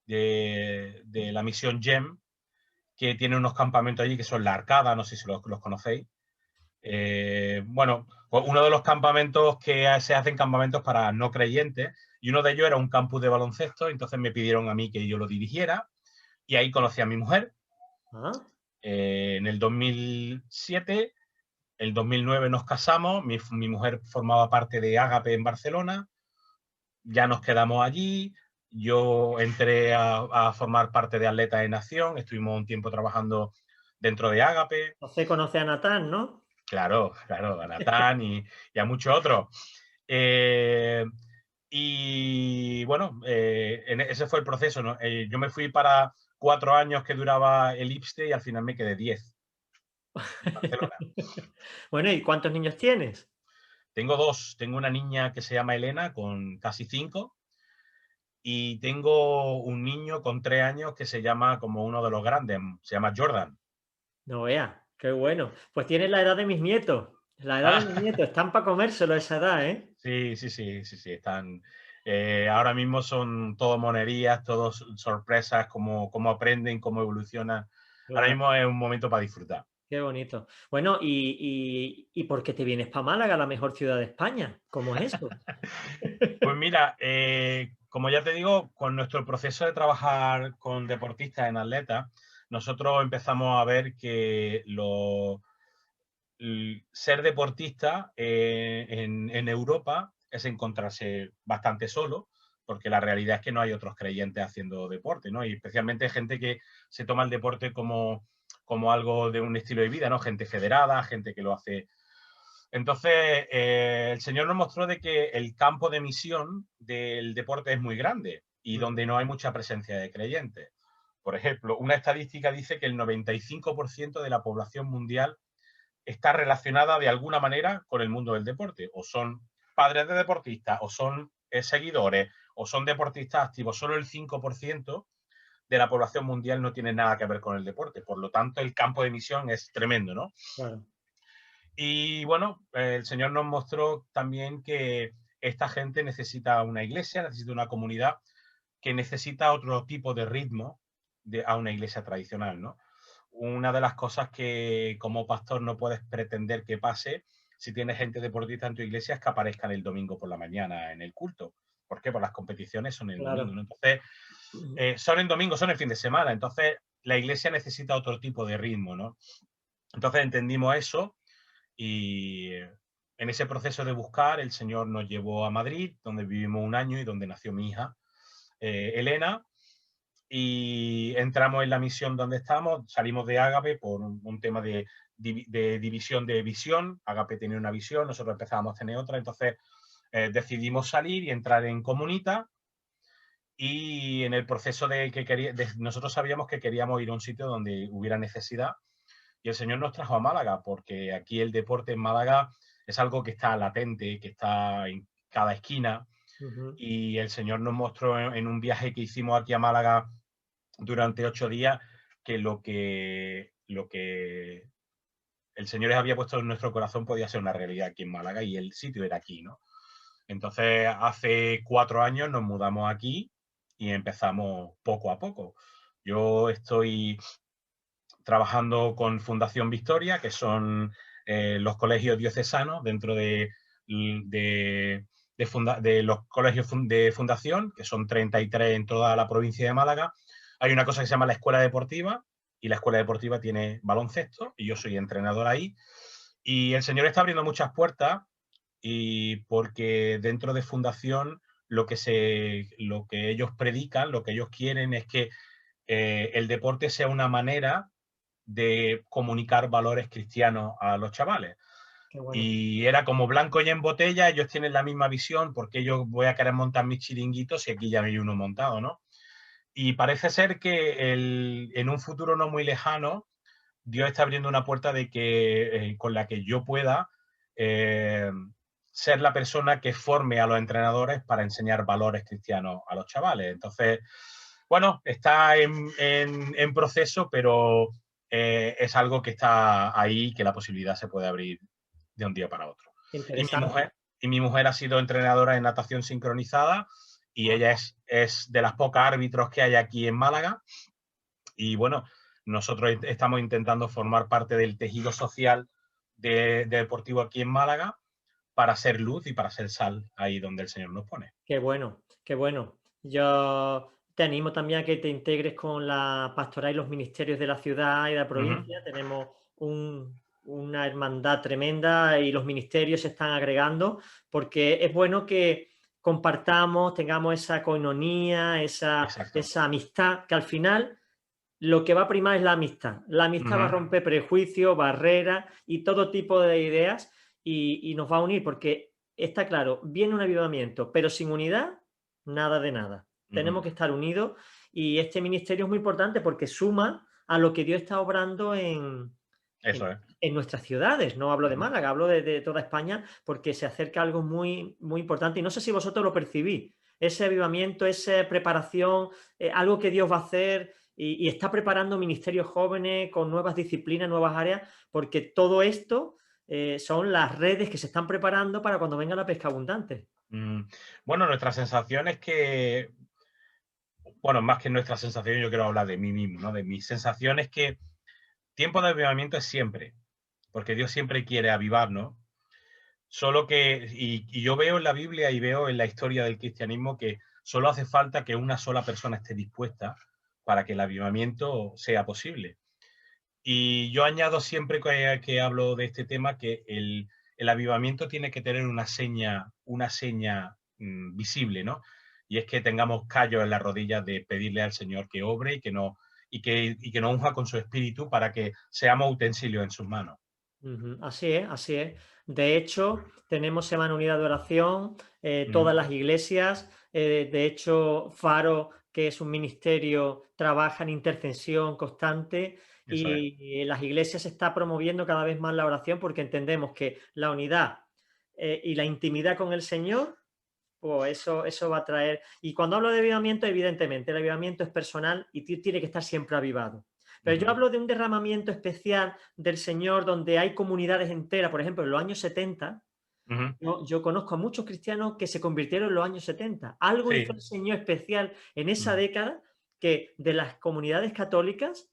de la misión GEM, que tiene unos campamentos allí que son La Arcada, no sé si los conocéis. Bueno, pues uno de los campamentos que se hacen campamentos para no creyentes, y uno de ellos era un campus de baloncesto, entonces me pidieron a mí que yo lo dirigiera, y ahí conocí a mi mujer. Ah. En el 2007, el 2009 nos casamos, mi mujer formaba parte de Ágape en Barcelona, ya nos quedamos allí, yo entré a formar parte de Atletas de Nación, estuvimos un tiempo trabajando dentro de Ágape, Entonces conoce a Natán, ¿no? claro, claro, a Natán y a muchos otros. Eh, y bueno, ese fue el proceso, ¿no? Yo me fui para 4 años que duraba el IPSTE y al final me quedé 10 en Barcelona. Bueno, ¿y cuántos niños tienes? Tengo dos, tengo una niña que se llama Elena con casi 5 y tengo un niño con 3 años que se llama como uno de los grandes, se llama Jordan. No veas, qué bueno. Pues tienes la edad de mis nietos. La edad de mis Ah, nietos. Están para comérselo a esa edad, ¿eh? sí, sí, sí, sí, sí, están. Ahora mismo son todo monerías, todos sorpresas, cómo aprenden, cómo evolucionan. Ahora Claro, mismo es un momento para disfrutar. qué bonito. Bueno, ¿y por qué te vienes para Málaga, la mejor ciudad de España? ¿Cómo es eso? Pues mira, como ya te digo, con nuestro proceso de trabajar con deportistas en atletas, nosotros empezamos a ver que ser deportista en Europa es encontrarse bastante solo, porque la realidad es que no hay otros creyentes haciendo deporte, ¿no? Y especialmente gente que se toma el deporte como algo de un estilo de vida, ¿no? Gente federada, gente que lo hace. Entonces, el Señor nos mostró de que el campo de misión del deporte es muy grande y donde no hay mucha presencia de creyentes. Por ejemplo, una estadística dice que el 95% de la población mundial está relacionada de alguna manera con el mundo del deporte. O son padres de deportistas, o son seguidores, o son deportistas activos. Solo el 5% de la población mundial no tiene nada que ver con el deporte. Por lo tanto, el campo de misión es tremendo, ¿no? Claro. Y bueno, el Señor nos mostró también que esta gente necesita una iglesia, necesita una comunidad que necesita otro tipo de ritmo a una iglesia tradicional, ¿no? Una de las cosas que como pastor no puedes pretender que pase si tienes gente deportista en tu iglesia es que aparezcan el domingo por la mañana en el culto. ¿Por qué? Pues las competiciones son el domingo, Claro. ¿no? Entonces, son el domingo, son el fin de semana. Entonces, la iglesia necesita otro tipo de ritmo, ¿no? Entonces entendimos eso y en ese proceso de buscar, el Señor nos llevó a Madrid, donde vivimos un año y donde nació mi hija, Elena, y entramos en la misión donde estamos, salimos de Ágape por un tema de división de visión. Ágape tenía una visión, nosotros empezábamos a tener otra, entonces decidimos salir y entrar en Comunita, y en el proceso nosotros sabíamos que queríamos ir a un sitio donde hubiera necesidad, y el Señor nos trajo a Málaga, porque aquí el deporte en Málaga es algo que está latente, que está en cada esquina, Ujú. y el Señor nos mostró en un viaje que hicimos aquí a Málaga durante 8 días que lo que el Señor les había puesto en nuestro corazón podía ser una realidad aquí en Málaga, y el sitio era aquí, ¿no? Entonces, hace 4 años nos mudamos aquí y empezamos poco a poco. Yo estoy trabajando con Fundación Victoria, que son los colegios diocesanos dentro de los colegios de fundación, que son 33 en toda la provincia de Málaga. Hay una cosa que se llama la escuela deportiva, y la escuela deportiva tiene baloncesto, y yo soy entrenador ahí. Y el Señor está abriendo muchas puertas, y porque dentro de fundación lo que ellos predican, lo que ellos quieren es que el deporte sea una manera de comunicar valores cristianos a los chavales. Qué bueno. Y era como blanco y en botella, ellos tienen la misma visión, porque yo voy a querer montar mis chiringuitos y aquí ya hay uno montado, ¿no? Y parece ser que en un futuro no muy lejano, Dios está abriendo una puerta de que, con la que yo pueda eh, ser la persona que forme a los entrenadores para enseñar valores cristianos a los chavales. Entonces, bueno, está en proceso, pero es algo que está ahí, que la posibilidad se puede abrir de un día para otro. Y mi Interesante. mujer, y mi mujer ha sido entrenadora en natación sincronizada, y ella es de las pocas árbitros que hay aquí en Málaga. Y bueno, nosotros estamos intentando formar parte del tejido social de deportivo aquí en Málaga, para ser luz y para ser sal ahí donde el Señor nos pone. Qué bueno, qué bueno. Yo te animo también a que te integres con la pastoral y los ministerios de la ciudad y de la Ujú. provincia. Tenemos una hermandad tremenda y los ministerios se están agregando porque es bueno que compartamos, tengamos esa coinonía, Exacto. esa amistad, que al final lo que va a primar es la amistad. La amistad va a Ujú. romper prejuicios, barreras y todo tipo de ideas y nos va a unir porque está claro, viene un avivamiento, pero sin unidad, nada de nada. Tenemos Ujú. que estar unidos y este ministerio es muy importante porque suma a lo que Dios está obrando Eso es. en nuestras ciudades. No hablo de Ujú. Málaga, hablo de toda España porque se acerca algo muy, muy importante y no sé si vosotros lo percibís. Ese avivamiento, esa preparación, algo que Dios va a hacer y está preparando ministerios jóvenes con nuevas disciplinas, nuevas áreas, porque todo esto son las redes que se están preparando para cuando venga la pesca abundante. Mm, Bueno, nuestra sensación es que, bueno, más que nuestra sensación, yo quiero hablar de mí mismo, ¿no? De mi sensación es que tiempo de avivamiento es siempre, porque Dios siempre quiere avivarnos. Solo que, y yo veo en la Biblia y veo en la historia del cristianismo que solo hace falta que una sola persona esté dispuesta para que el avivamiento sea posible. Y yo añado siempre que hablo de este tema que el avivamiento tiene que tener una seña visible, ¿no? Y es que tengamos callo en las rodillas de pedirle al Señor que obre, y y que nos unja con su espíritu para que seamos utensilios en sus manos. Así es, así es. De hecho, tenemos Semana Unida de Oración, Ujú. todas las iglesias, de hecho, Faro, que es un ministerio, trabaja en intercesión constante Eso es. y en las iglesias se está promoviendo cada vez más la oración porque entendemos que la unidad y la intimidad con el Señor, pues eso va a traer. Y cuando hablo de avivamiento, evidentemente, el avivamiento es personal y tiene que estar siempre avivado. Pero yo Ujú. hablo de un derramamiento especial del Señor donde hay comunidades enteras, por ejemplo, en los años 70, Ujú. yo conozco a muchos cristianos que se convirtieron en los años 70. Algo hizo Sí. el Señor especial en esa Ujú. década que de las comunidades católicas,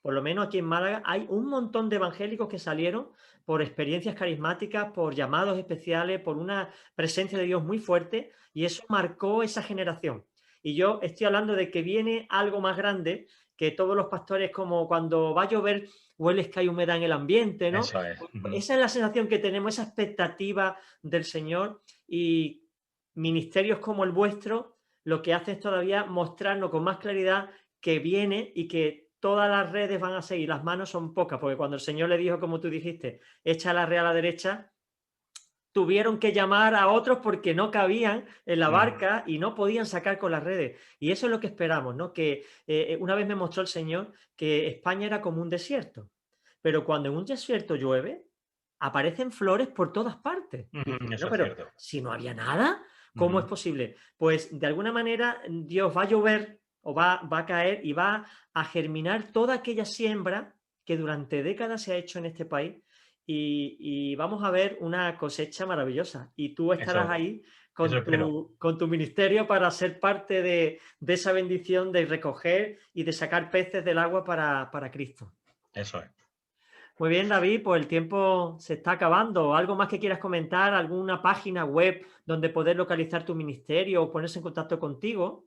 por lo menos aquí en Málaga, hay un montón de evangélicos que salieron por experiencias carismáticas, por llamados especiales, por una presencia de Dios muy fuerte y eso marcó esa generación. Y yo estoy hablando de que viene algo más grande, que todos los pastores, como cuando va a llover, hueles que hay humedad en el ambiente, ¿no? Eso es. Ujú. Esa es la sensación que tenemos, esa expectativa del Señor y ministerios como el vuestro lo que hace es todavía mostrarnos con más claridad que viene y que todas las redes van a seguir, las manos son pocas, porque cuando el Señor le dijo, como tú dijiste, echa la red a la derecha, tuvieron que llamar a otros porque no cabían en la Ujú. barca y no podían sacar con las redes. Y eso es lo que esperamos, ¿no? Que una vez me mostró el Señor que España era como un desierto, pero cuando en un desierto llueve, aparecen flores por todas partes. Y dices, Ujú. bueno, Eso es pero cierto. si no había nada, ¿cómo es Ujú. posible? Pues de alguna manera Dios va a llover o va a caer y va a germinar toda aquella siembra que durante décadas se ha hecho en este país y vamos a ver una cosecha maravillosa. Y tú estarás Eso, ahí eso espero. con tu ministerio para ser parte de esa bendición de recoger y de sacar peces del agua para Cristo. Eso es. Muy bien, David, pues el tiempo se está acabando. ¿Algo más que quieras comentar? ¿Alguna página web donde poder localizar tu ministerio o ponerse en contacto contigo?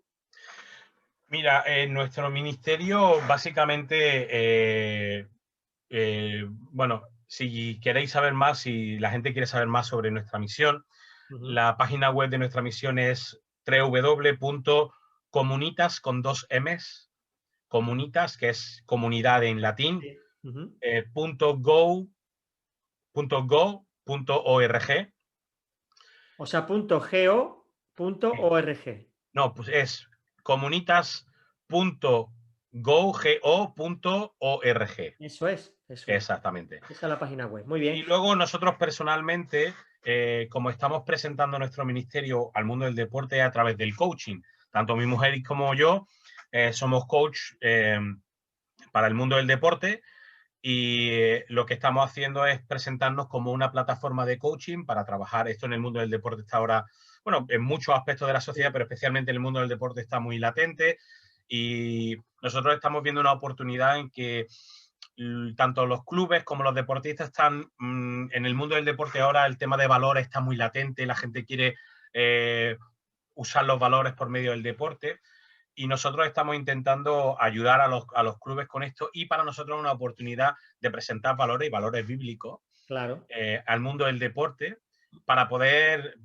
Mira, nuestro ministerio básicamente, bueno, si queréis saber más, si la gente quiere saber más sobre nuestra misión, Ujú. la página web de nuestra misión es www.comunitas con dos M's, comunitas, que es comunidad en latín, Sí. Ujú. .go.org. O sea, .go.org. No, pues es comunitas.go.org. Eso es, eso es. Exactamente. Esa es la página web. Muy bien. Y luego nosotros personalmente, como estamos presentando nuestro ministerio al mundo del deporte a través del coaching, tanto mi mujer como yo somos coach para el mundo del deporte y lo que estamos haciendo es presentarnos como una plataforma de coaching para trabajar. Esto en el mundo del deporte está ahora, bueno, en muchos aspectos de la sociedad, Sí. pero especialmente en el mundo del deporte está muy latente y nosotros estamos viendo una oportunidad en que tanto los clubes como los deportistas están en el mundo del deporte ahora el tema de valores está muy latente, la gente quiere eh, usar los valores por medio del deporte y nosotros estamos intentando ayudar a los clubes con esto y para nosotros es una oportunidad de presentar valores y valores bíblicos Claro. al mundo del deporte para poder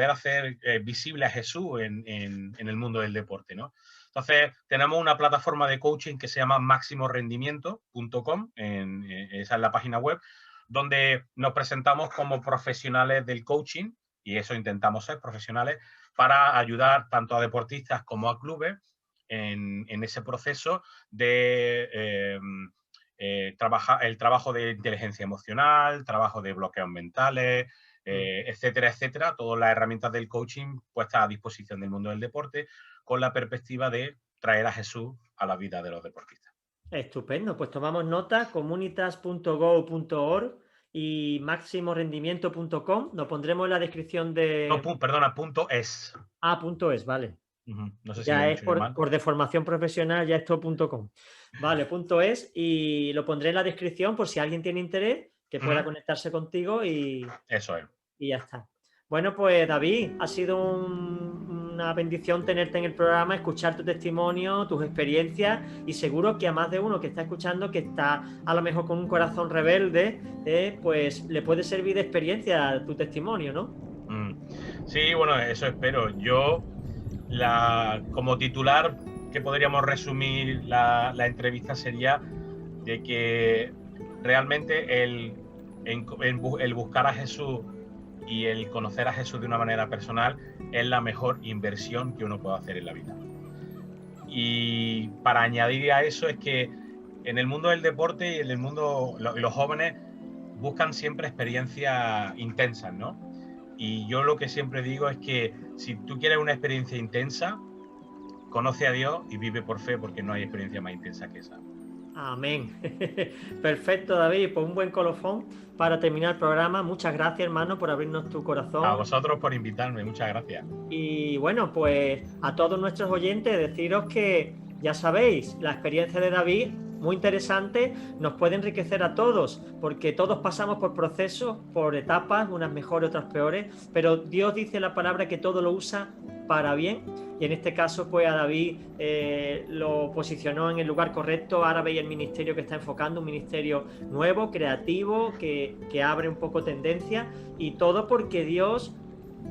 hacer visible a Jesús en el mundo del deporte, ¿no? Entonces, tenemos una plataforma de coaching que se llama maximorendimiento.com, esa es la página web, donde nos presentamos como profesionales del coaching, y eso intentamos ser profesionales, para ayudar tanto a deportistas como a clubes en ese proceso de el trabajo de inteligencia emocional, trabajo de bloqueos mentales, Mm. etcétera, etcétera. Todas las herramientas del coaching puestas a disposición del mundo del deporte con la perspectiva de traer a Jesús a la vida de los deportistas. Estupendo, pues tomamos nota, comunitas.go.org y máximorendimiento.com. Lo pondremos en la descripción No, de perdona, punto es. a.es, vale. No sé si lo he Ya es dicho yo mal. por deformación profesional, ya esto.com. Vale, punto es y lo pondré en la descripción por si alguien tiene interés que pueda conectarse contigo Eso es. y ya está. Bueno, pues David, ha sido una bendición tenerte en el programa, escuchar tu testimonio, tus experiencias y seguro que a más de uno que está escuchando, que está a lo mejor con un corazón rebelde, pues le puede servir de experiencia tu testimonio, ¿no? Sí, bueno, eso espero. Yo, como titular, que podríamos resumir la entrevista sería de que realmente el buscar a Jesús y el conocer a Jesús de una manera personal es la mejor inversión que uno puede hacer en la vida. Y para añadir a eso es que en el mundo del deporte y en el mundo, los jóvenes buscan siempre experiencias intensas, ¿no? Y yo lo que siempre digo es que si tú quieres una experiencia intensa, conoce a Dios y vive por fe, porque no hay experiencia más intensa que esa. Amén. Perfecto, David. Pues un buen colofón para terminar el programa. Muchas gracias, hermano, por abrirnos tu corazón. A vosotros por invitarme. Muchas gracias. Y bueno, pues a todos nuestros oyentes deciros que ya sabéis, la experiencia de David, muy interesante, nos puede enriquecer a todos, porque todos pasamos por procesos, por etapas, unas mejores, otras peores, pero Dios dice en la palabra que todo lo usa para bien, y en este caso pues a David lo posicionó en el lugar correcto. Ahora veis el ministerio que está enfocando, un ministerio nuevo, creativo, que abre un poco tendencia, y todo porque Dios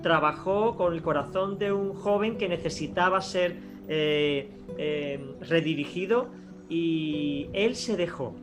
trabajó con el corazón de un joven que necesitaba ser redirigido, y él se dejó.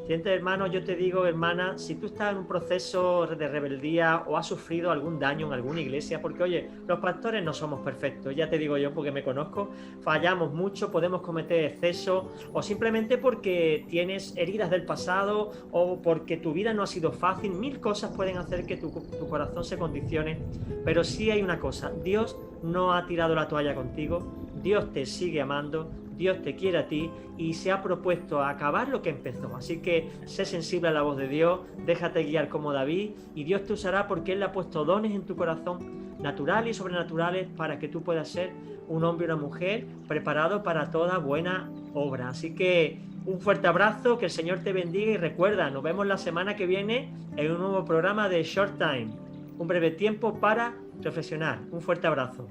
Siente, hermano, yo te digo, hermana, si tú estás en un proceso de rebeldía o has sufrido algún daño en alguna iglesia, porque oye, los pastores no somos perfectos, ya te digo yo porque me conozco, fallamos mucho, podemos cometer excesos, o simplemente porque tienes heridas del pasado, o porque tu vida no ha sido fácil. Mil cosas pueden hacer que tu corazón se condicione, pero sí hay una cosa: Dios no ha tirado la toalla contigo, Dios te sigue amando, Dios te quiere a ti y se ha propuesto a acabar lo que empezó. Así que sé sensible a la voz de Dios, déjate guiar como David, y Dios te usará porque Él le ha puesto dones en tu corazón, naturales y sobrenaturales, para que tú puedas ser un hombre y una mujer preparado para toda buena obra. Así que un fuerte abrazo, que el Señor te bendiga, y recuerda, nos vemos la semana que viene en un nuevo programa de Short Time, un breve tiempo para reflexionar. Un fuerte abrazo.